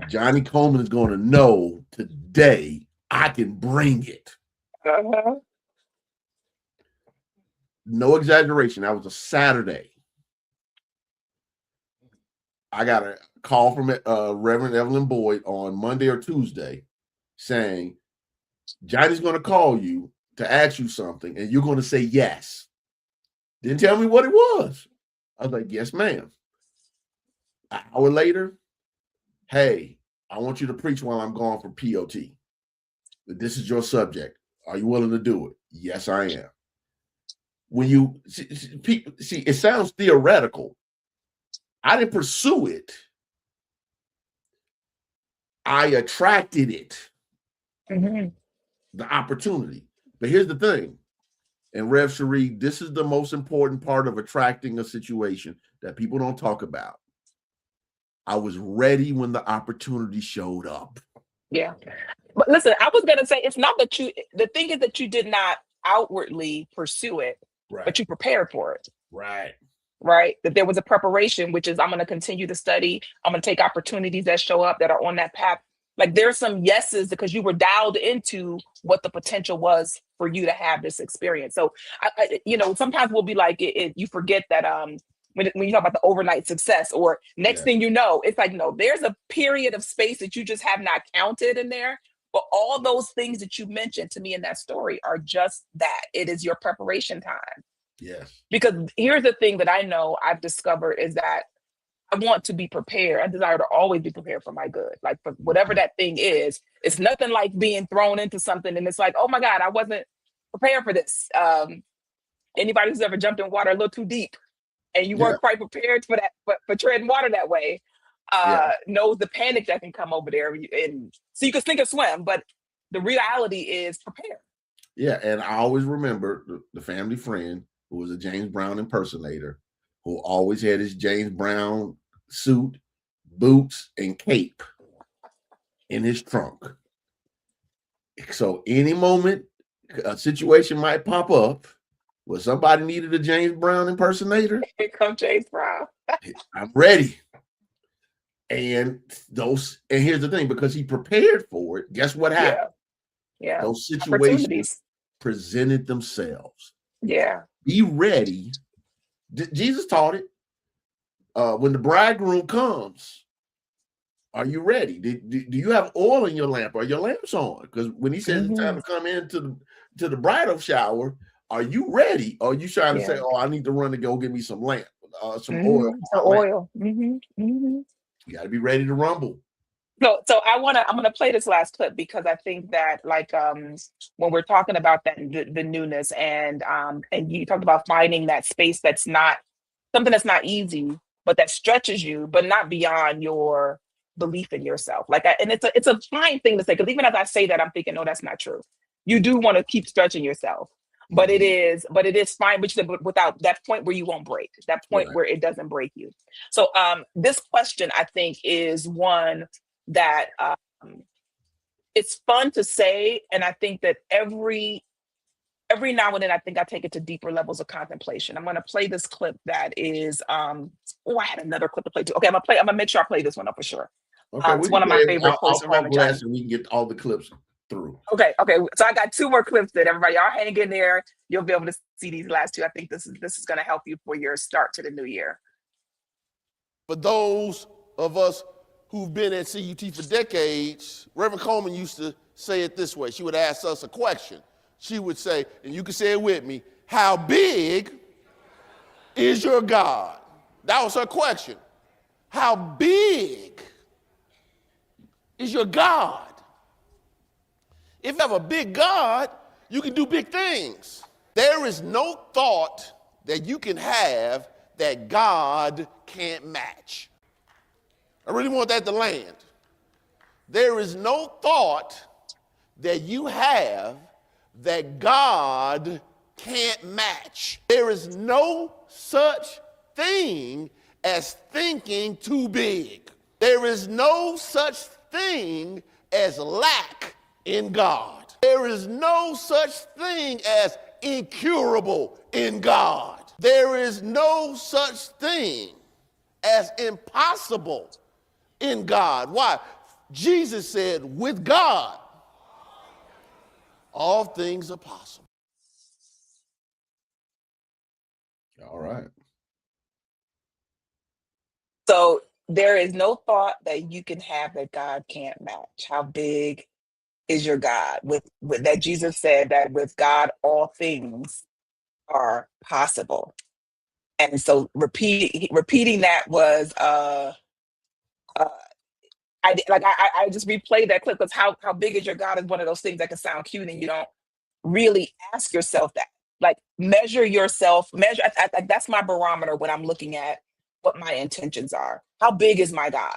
Johnny Coleman is going to know today I can bring it. Uh-huh. No exaggeration. That was a Saturday. I got a call from Reverend Evelyn Boyd on Monday or Tuesday saying, Johnny's going to call you to ask you something, and you're going to say yes. Didn't tell me what it was. I was like, yes, ma'am. An hour later, hey, I want you to preach while I'm gone for POT. This is your subject. Are you willing to do it? Yes, I am. When you see, it sounds theoretical. I didn't pursue it. I attracted it, the opportunity. But here's the thing, and Rev Sheree, this is the most important part of attracting a situation that people don't talk about. I was ready when the opportunity showed up. Yeah. But listen, I was going to say, it's not that the thing is that you did not outwardly pursue it, Right. but you prepared for it. Right. Right. That there was a preparation, which is I'm going to continue to study. I'm going to take opportunities that show up that are on that path. Like there's some yeses because you were dialed into what the potential was for you to have this experience. So, sometimes we'll be like, you forget that when you talk about the overnight success or next thing you know, it's like, no, there's a period of space that you just have not counted in there. But all those things that you mentioned to me in that story are just that. It is your preparation time. Yes. Because here's the thing that I know I've discovered is that I want to be prepared. I desire to always be prepared for my good. Like for whatever that thing is, it's nothing like being thrown into something and it's like, oh my God, I wasn't prepared for this. Anybody who's ever jumped in water a little too deep and you weren't quite prepared for that, for treading water that way, knows the panic that can come over there. And so you can sink or swim, but the reality is prepare. Yeah, and I always remember the family friend who was a James Brown impersonator, who always had his James Brown suit, boots, and cape in his trunk. So any moment a situation might pop up where somebody needed a James Brown impersonator. Here comes James Brown. I'm ready. And here's the thing, because he prepared for it, guess what happened? Yeah. Those situations presented themselves. Yeah. Be ready. Jesus taught it. When the bridegroom comes, are you ready? Do you have oil in your lamp? Are your lamps on? Because when he says it's time to come into the bridal shower, are you ready? Or are you trying to say, oh, I need to run to go get me some lamp, some oil? Some oil. You got to be ready to rumble. So I'm gonna play this last clip because I think that when we're talking about that the newness and you talked about finding that space that's not something that's not easy, but that stretches you, but not beyond your belief in yourself. And it's a fine thing to say, because even as I say that, I'm thinking, no, that's not true. You do want to keep stretching yourself, but it is fine. But without that point where you won't break, that point where it doesn't break you. So this question, I think, is one that it's fun to say, and I think that every now and then I think I take it to deeper levels of contemplation. I'm going to play this clip that is I had another clip to play too. Okay, I'm gonna make sure I play this one up for sure. Okay, it's one of my favorite quotes around the glass and we can get all the clips through. Okay, so I got two more clips that everybody, y'all hang in there. You'll be able to see these last two. I think this is going to help you for your start to the new year. For those of us who've been at CUT for decades, Reverend Coleman used to say it this way. She would ask us a question. She would say, and you can say it with me, how big is your God? That was her question. How big is your God? If you have a big God, you can do big things. There is no thought that you can have that God can't match. I really want that to land. There is no thought that you have that God can't match. There is no such thing as thinking too big. There is no such thing as lack in God. There is no such thing as incurable in God. There is no such thing as impossible in God. Why? Jesus said, with God, all things are possible. All right. So there is no thought that you can have that God can't match. How big is your God? With that Jesus said that with God, all things are possible. And so repeating that was I just replayed that clip, because how big is your God is one of those things that can sound cute and you don't really ask yourself that. Like, measure yourself, that's my barometer when I'm looking at what my intentions are. How big is my God?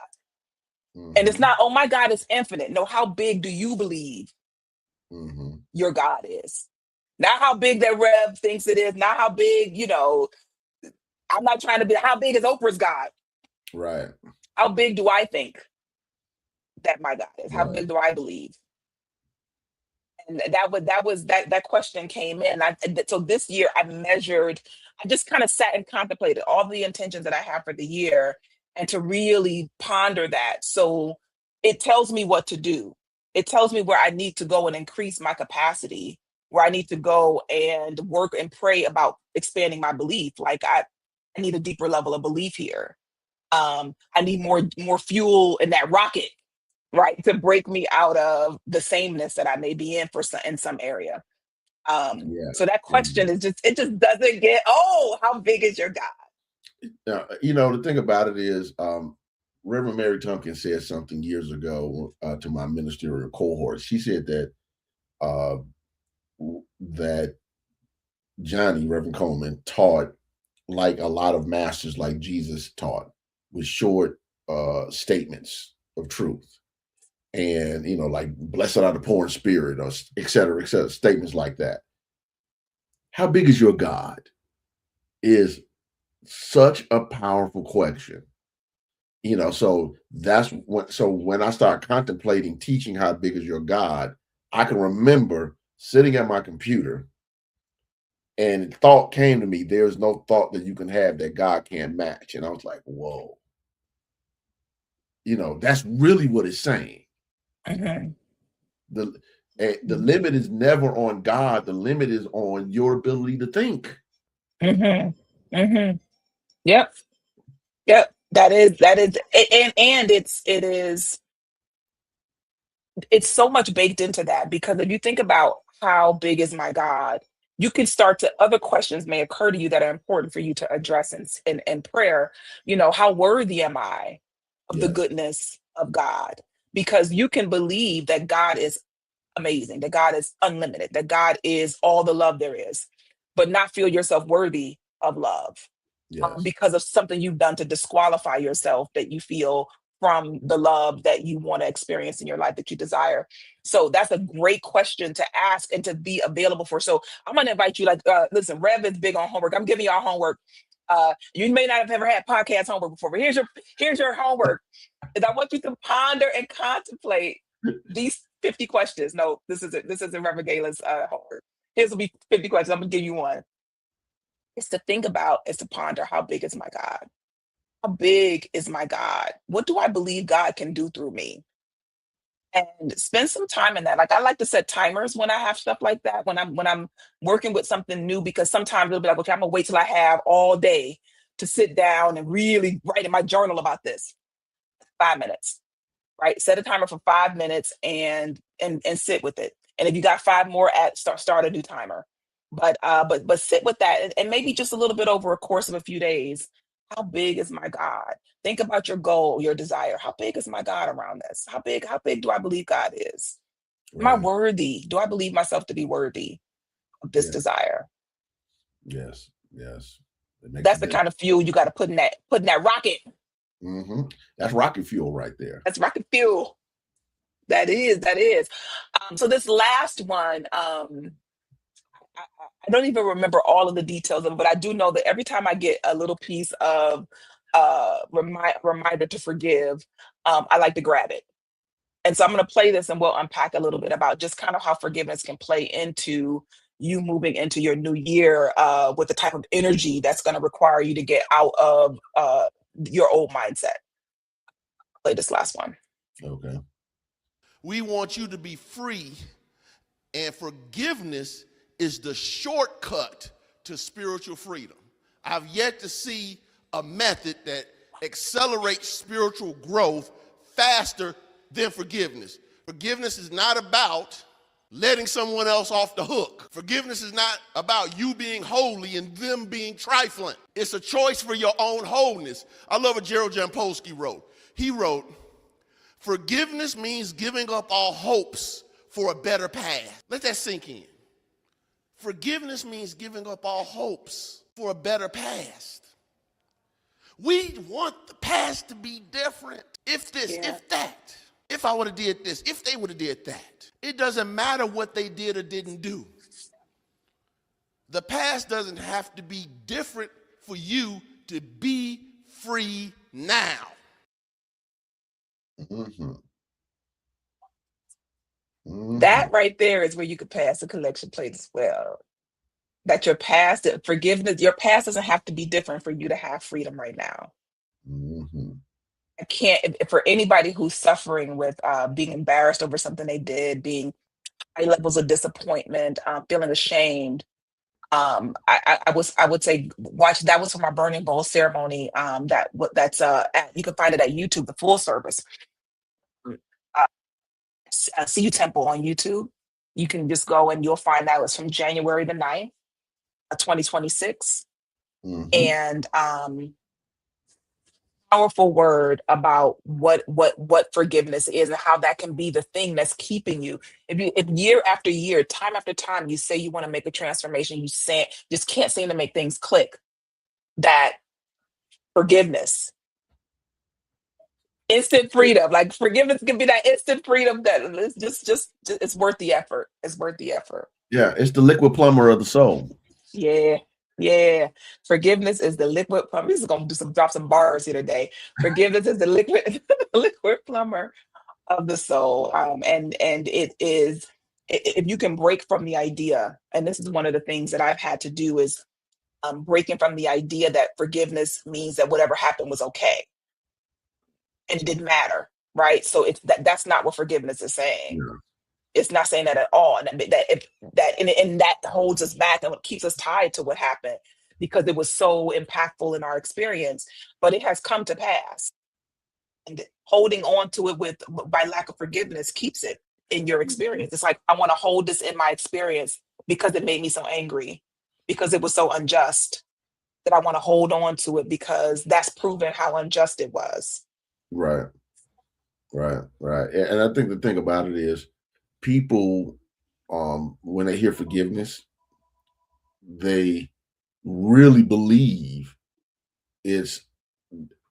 And it's Mm-hmm. not, oh, my God is infinite. No, how big do you believe Mm-hmm. your God is? Not how big that Rev thinks it is, not how big, I'm not trying to be, how big is Oprah's God? Right. How big do I think that my God is? How Right. big do I believe? And that question came in. So this year I just kind of sat and contemplated all the intentions that I have for the year, and to really ponder that. So it tells me what to do. It tells me where I need to go and increase my capacity, where I need to go and work and pray about expanding my belief. Like, I need a deeper level of belief here. I need more fuel in that rocket, right, to break me out of the sameness that I may be in in some area. Yeah. So that Mhm. question it just doesn't get, oh, how big is your God? Now, the thing about it is, Reverend Mary Tompkins said something years ago to my ministerial cohort. She said that uh, that Johnny, Reverend Coleman, taught like a lot of masters, like Jesus taught, with short statements of truth. And, like, blessed are the poor in spirit, or et cetera, statements like that. How big is your God is such a powerful question. So when I start contemplating teaching how big is your God, I can remember sitting at my computer and thought came to me, there's no thought that you can have that God can't match. And I was like, whoa, that's really what it's saying. Mhm. The the limit is never on God, the limit is on your ability to think. Mhm. Mhm. Yep. Yep. That is, and it's so much baked into that, because if you think about how big is my God, you can start to, other questions may occur to you that are important for you to address in prayer. How worthy am I of the Yes, goodness of God? Because you can believe that God is amazing, that God is unlimited, that God is all the love there is, but not feel yourself worthy of love, yes, because of something you've done to disqualify yourself, that you feel from the love that you want to experience in your life, that you desire. So that's a great question to ask and to be available for. So I'm going to invite you, like, listen, Rev is big on homework. I'm giving y'all homework. You may not have ever had podcast homework before, but here's your homework. Is I want you to ponder and contemplate these 50 questions. No, this isn't Reverend Galen's homework. Here's will be 50 questions. I'm gonna give you one. It's to think about, is to ponder, how big is my God? How big is my God? What do I believe God can do through me? And spend some time in that. Like, I like to set timers when I have stuff like that, when I'm working with something new, because sometimes it'll be like, okay, I'm gonna wait till I have all day to sit down and really write in my journal about this. 5 minutes, right? Set a timer for 5 minutes, and sit with it. And if you got five more, start a new timer. But sit with that, and maybe just a little bit over a course of a few days. How big is my God? Think about your goal, your desire. How big is my God around this? How big do I believe God is? Am I right. worthy? Do I believe myself to be worthy of this Yeah, desire? yes, yes. It makes a That's the difference. kind of fuel you got to put in that rocket. Hmm. That's rocket fuel right there. That's rocket fuel. That is. So this last one, I don't even remember all of the details of it, but I do know that every time I get a little piece of reminder to forgive, I like to grab it. And so I'm going to play this, and we'll unpack a little bit about just kind of how forgiveness can play into you moving into your new year, with the type of energy that's going to require you to get out of your old mindset. Play this last one. Okay. We want you to be free, and forgiveness is the shortcut to spiritual freedom. I've yet to see a method that accelerates spiritual growth faster than forgiveness. Forgiveness is not about letting someone else off the hook. Forgiveness is not about you being holy and them being trifling. It's a choice for your own wholeness. I love what Gerald Jampolsky wrote. He wrote, forgiveness means giving up all hopes for a better past. Let that sink in. Forgiveness means giving up all hopes for a better past. We want the past to be different. If this, if that. If I would have did this, if they would have did that. It doesn't matter what they did or didn't do. The past doesn't have to be different for you to be free now. Mm-hmm. That right there is where you could pass the collection plate as well. That your past, forgiveness, your past doesn't have to be different for you to have freedom right now. Mm-hmm. I can't, for anybody who's suffering with being embarrassed over something they did, being high levels of disappointment, feeling ashamed. I would say watch that was from our burning bowl ceremony. You can find it at YouTube, the full service. Uh, CU Temple on YouTube. You can just go and you'll find out it's from January the 9th, 2026. Mm-hmm. And powerful word about what forgiveness is and how that can be the thing that's keeping you. If year after year, time after time, you say you want to make a transformation, you say just can't seem to make things click. That forgiveness, instant freedom, like forgiveness can be that instant freedom that it's just it's worth the effort. It's worth the effort. Yeah, it's the liquid plumber of the soul. Yeah. Yeah, forgiveness is the liquid plumber. This is gonna drop some bars here today. Forgiveness is the liquid liquid plumber of the soul. And it is if you can break from the idea, and this is one of the things that I've had to do is breaking from the idea that forgiveness means that whatever happened was okay and it didn't matter, right? So it's that's not what forgiveness is saying. Yeah. It's not saying that at all. And and that holds us back and what keeps us tied to what happened because it was so impactful in our experience, but it has come to pass. And holding on to it by lack of forgiveness keeps it in your experience. It's like I want to hold this in my experience because it made me so angry, because it was so unjust that I want to hold on to it because that's proven how unjust it was. Right. And I think the thing about it is people, when they hear forgiveness, they really believe it's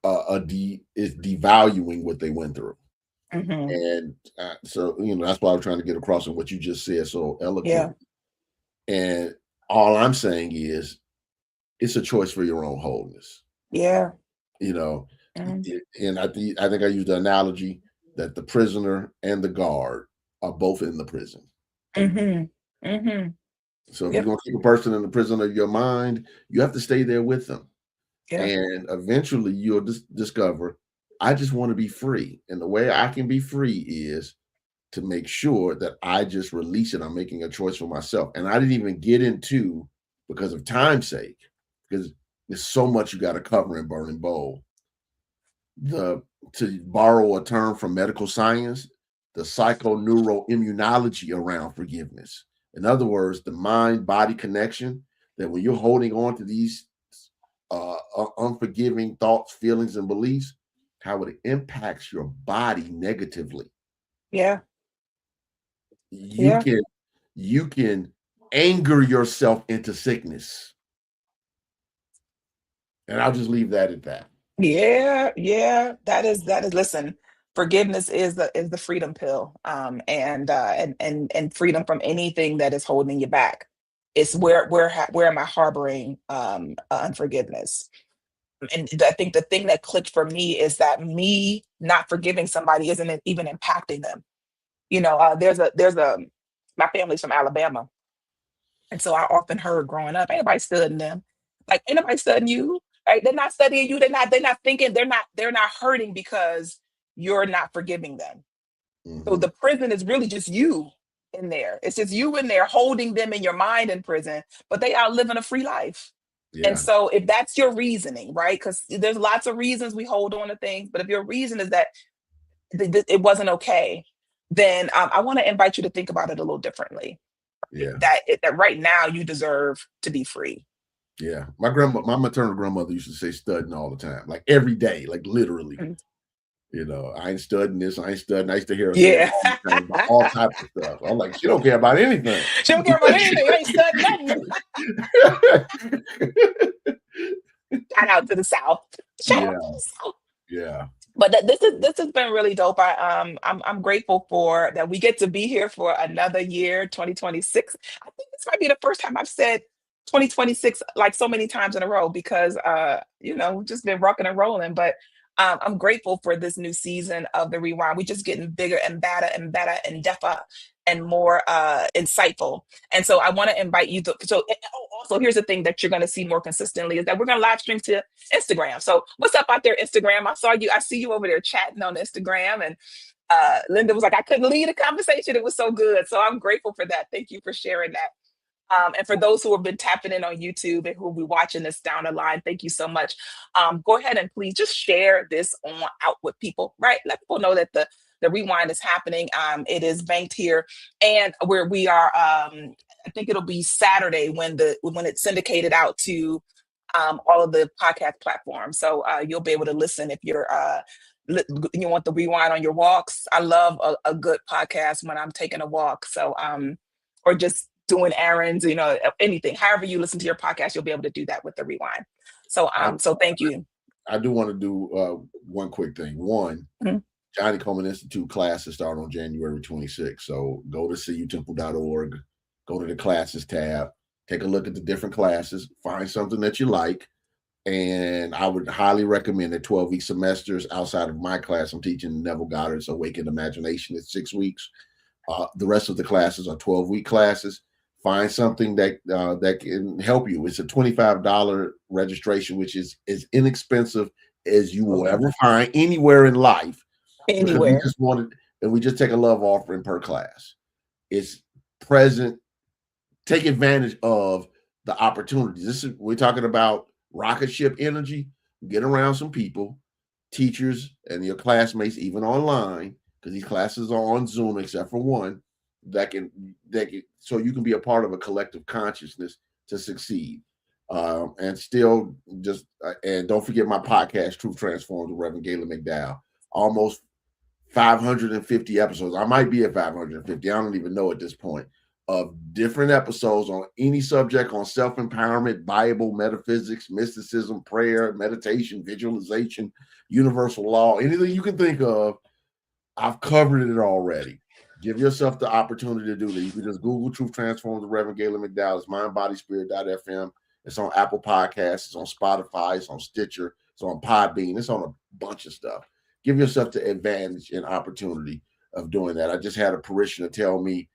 it's devaluing what they went through. Mm-hmm. And so, that's why I'm trying to get across in what you just said so eloquently. Yeah. And all I'm saying is it's a choice for your own wholeness. Yeah. Mm-hmm. And I think I used the analogy that the prisoner and the guard are both in the prison. Mm-hmm. Mm-hmm. So if you're going to keep a person in the prison of your mind, you have to stay there with them. Yeah. And eventually you'll discover, I just want to be free. And the way I can be free is to make sure that I just release it. I'm making a choice for myself. And I didn't even get into, because of time's sake, because there's so much you got to cover in Burning Bowl. To borrow a term from medical science, the psychoneuroimmunology around forgiveness. In other words, the mind-body connection, that when you're holding on to these unforgiving thoughts, feelings, and beliefs, how it impacts your body negatively. Yeah. You can anger yourself into sickness. And I'll just leave that at that. Yeah. That is. Listen, forgiveness is the freedom pill, and freedom from anything that is holding you back. It's where am I harboring unforgiveness? And I think the thing that clicked for me is that me not forgiving somebody isn't even impacting them. My family's from Alabama, and so I often heard growing up, ain't nobody studying them. Like, ain't nobody studying you. Right? They're not studying you. They're not thinking. They're not hurting because you're not forgiving them. Mm-hmm. So the prison is really just you in there. It's just you in there holding them in your mind in prison, but they out living a free life. Yeah. And so if that's your reasoning, right? Because there's lots of reasons we hold on to things, but if your reason is that it wasn't okay, then I want to invite you to think about it a little differently. Yeah. That right now you deserve to be free. Yeah. My maternal grandmother used to say studying all the time, like every day, like literally. Mhm. You know, I ain't studying this, I ain't studying. I used to hear her say Yeah. all types of stuff. I'm like, she don't care about anything. She don't care about anything. I ain't studying nothing. Shout out to the South. Shout Yeah. out to the South. Yeah. But this has been really dope. I'm grateful for that we get to be here for another year, 2026. I think this might be the first time I've said 2026 like so many times in a row because we've just been rocking and rolling. But I'm grateful for this new season of the Rewind. We're just getting bigger and better and better and deeper and more insightful. And so I want to invite you to. Also, here's the thing that you're going to see more consistently is that we're going to live stream to Instagram. So what's up out there, Instagram? I see you over there chatting on Instagram. And Linda was like, I couldn't lead a conversation. It was so good. So I'm grateful for that. Thank you for sharing that. And for those who have been tapping in on YouTube and who will be watching this down the line, thank you so much. Go ahead and please just share this out with people, right? Let people know that the Rewind is happening. It is banked here, and where we are. I think it'll be Saturday when it's syndicated out to all of the podcast platforms. So you'll be able to listen if you want the Rewind on your walks. I love a good podcast when I'm taking a walk. So or just doing errands, anything. However you listen to your podcast, you'll be able to do that with the Rewind. So so thank you. I do want to do one quick thing. One, Mhm. Johnny Coleman Institute classes start on January 26th. So go to cutemple.org, go to the classes tab, take a look at the different classes, find something that you like. And I would highly recommend the 12-week semesters. Outside of my class, I'm teaching Neville Goddard's Awakened Imagination. It's 6 weeks. The rest of the classes are 12-week classes. Find something that can help you. It's a $25 registration, which is as inexpensive as you will ever find anywhere in life. Anywhere. We just take a love offering per class. It's present. Take advantage of the opportunities. We're talking about rocket ship energy. Get around some people, teachers, and your classmates, even online, because these classes are on Zoom, except for one, so you can be a part of a collective consciousness to succeed. And still and don't forget my podcast, Truth Transformed with Reverend Gaylon McDowell. Almost 550 episodes. I might be at 550. I don't even know at this point, of different episodes on any subject, on self-empowerment, Bible, metaphysics, mysticism, prayer, meditation, visualization, universal law, anything you can think of. I've covered it already. Give yourself the opportunity to do that. You can just Google Truth Transformed with Reverend Gaylon McDowell. It's mindbodyspirit.fm. It's on Apple Podcasts. It's on Spotify. It's on Stitcher. It's on Podbean. It's on a bunch of stuff. Give yourself the advantage and opportunity of doing that. I just had a parishioner tell me,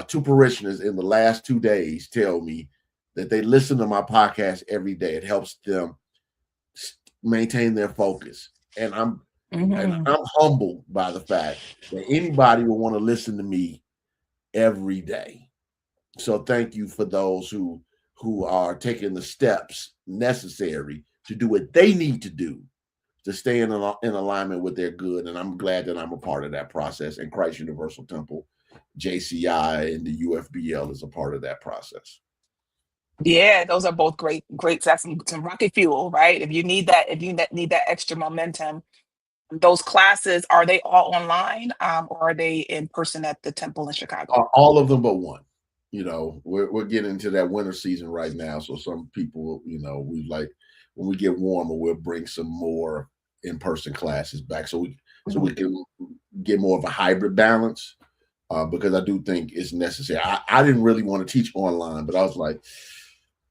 2 parishioners in the last 2 days tell me that they listen to my podcast every day. It helps them maintain their focus. And I'm humbled by the fact that anybody will want to listen to me every day. So thank you for those who are taking the steps necessary to do what they need to do to stay in alignment with their good. And I'm glad that I'm a part of that process. And Christ Universal Temple, JCI, and the UFBL is a part of that process. Yeah, those are both great. That's some rocket fuel, right? If you need that extra momentum, those classes, are they all online or are they in person at the temple in Chicago? All of them but one. We're getting into that winter season right now. So some people, we like, when we get warmer, we'll bring some more in-person classes back so we can get more of a hybrid balance, because I do think it's necessary. I didn't really want to teach online, but I was like,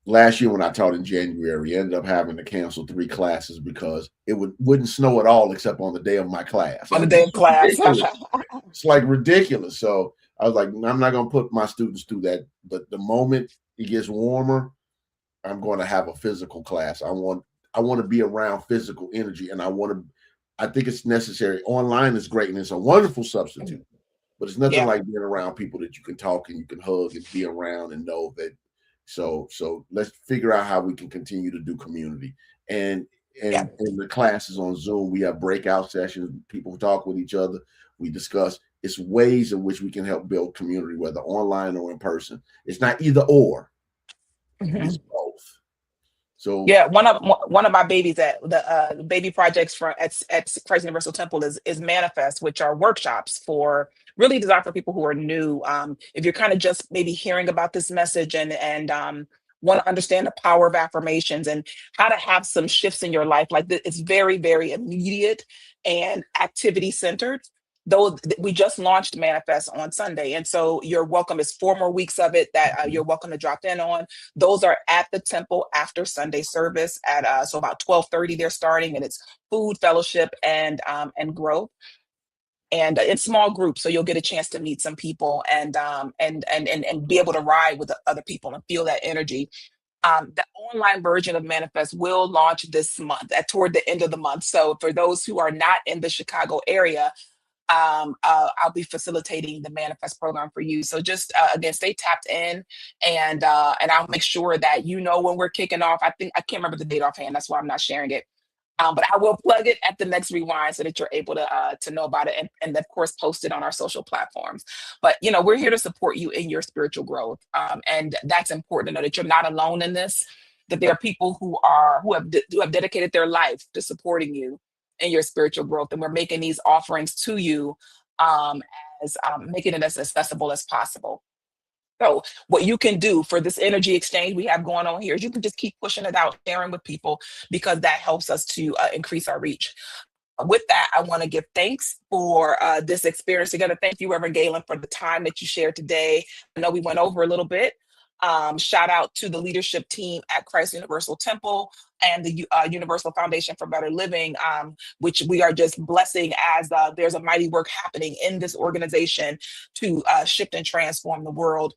last year when I taught in January, I ended up having to cancel 3 classes because it wouldn't snow at all except on the day of my class. On the day of class. It's like ridiculous. So I was like, I'm not going to put my students through that. But the moment it gets warmer, I'm going to have a physical class. I want to be around physical energy, and I think it's necessary. Online is great, and it's a wonderful substitute, but it's nothing like being around people that you can talk and you can hug and be around and know that. So let's figure out how we can continue to do community. And in the classes on Zoom, we have breakout sessions. People talk with each other. We discuss. It's ways in which we can help build community, whether online or in person. It's not either or, it's both. So yeah, one of my babies at the baby projects at Christ Universal Temple is Manifest, which are workshops for really designed for people who are new. If you're kind of just maybe hearing about this message and want to understand the power of affirmations and how to have some shifts in your life, like it's very, very immediate and activity centered. Though we just launched Manifest on Sunday, and so you're welcome. It's 4 more weeks of it that you're welcome to drop in on. Those are at the temple after Sunday service at so about 12:30 they're starting, and it's food, fellowship, and growth, and in small groups, so you'll get a chance to meet some people and be able to ride with the other people and feel that energy. The online version of Manifest will launch this month, toward the end of the month. So for those who are not in the Chicago area, I'll be facilitating the Manifest program for you. So just again, stay tapped in, and I'll make sure that you know when we're kicking off. I can't remember the date offhand. That's why I'm not sharing it. But I will plug it at the next rewind so that you're able to know about it, and of course post it on our social platforms. But we're here to support you in your spiritual growth, and that's important to know that you're not alone in this. That there are people who have dedicated their life to supporting you in your spiritual growth, and we're making these offerings to you, as making it as accessible as possible. So what you can do for this energy exchange we have going on here is you can just keep pushing it out, sharing with people, because that helps us to increase our reach. With that, I want to give thanks for this experience together. Thank you, Reverend Gaylon, for the time that you shared today. I know we went over a little bit. Shout out to the leadership team at Christ Universal Temple and the Universal Foundation for Better Living, which we are just blessing as there's a mighty work happening in this organization to shift and transform the world.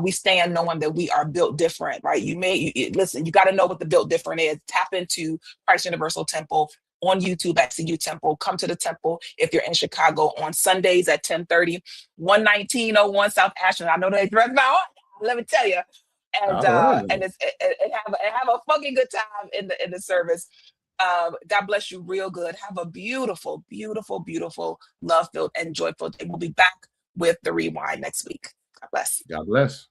We stand knowing that we are built different, right? Listen, you got to know what the built different is. Tap into Christ Universal Temple on YouTube at CU Temple. Come to the temple if you're in Chicago on Sundays at 10:30, 11901 South Ashland. I know they direct now. Let me tell you, and have a fucking good time in the service. God bless you real good. Have a beautiful, beautiful, beautiful, love-filled and joyful day. We'll be back with the rewind next week. God bless. God bless.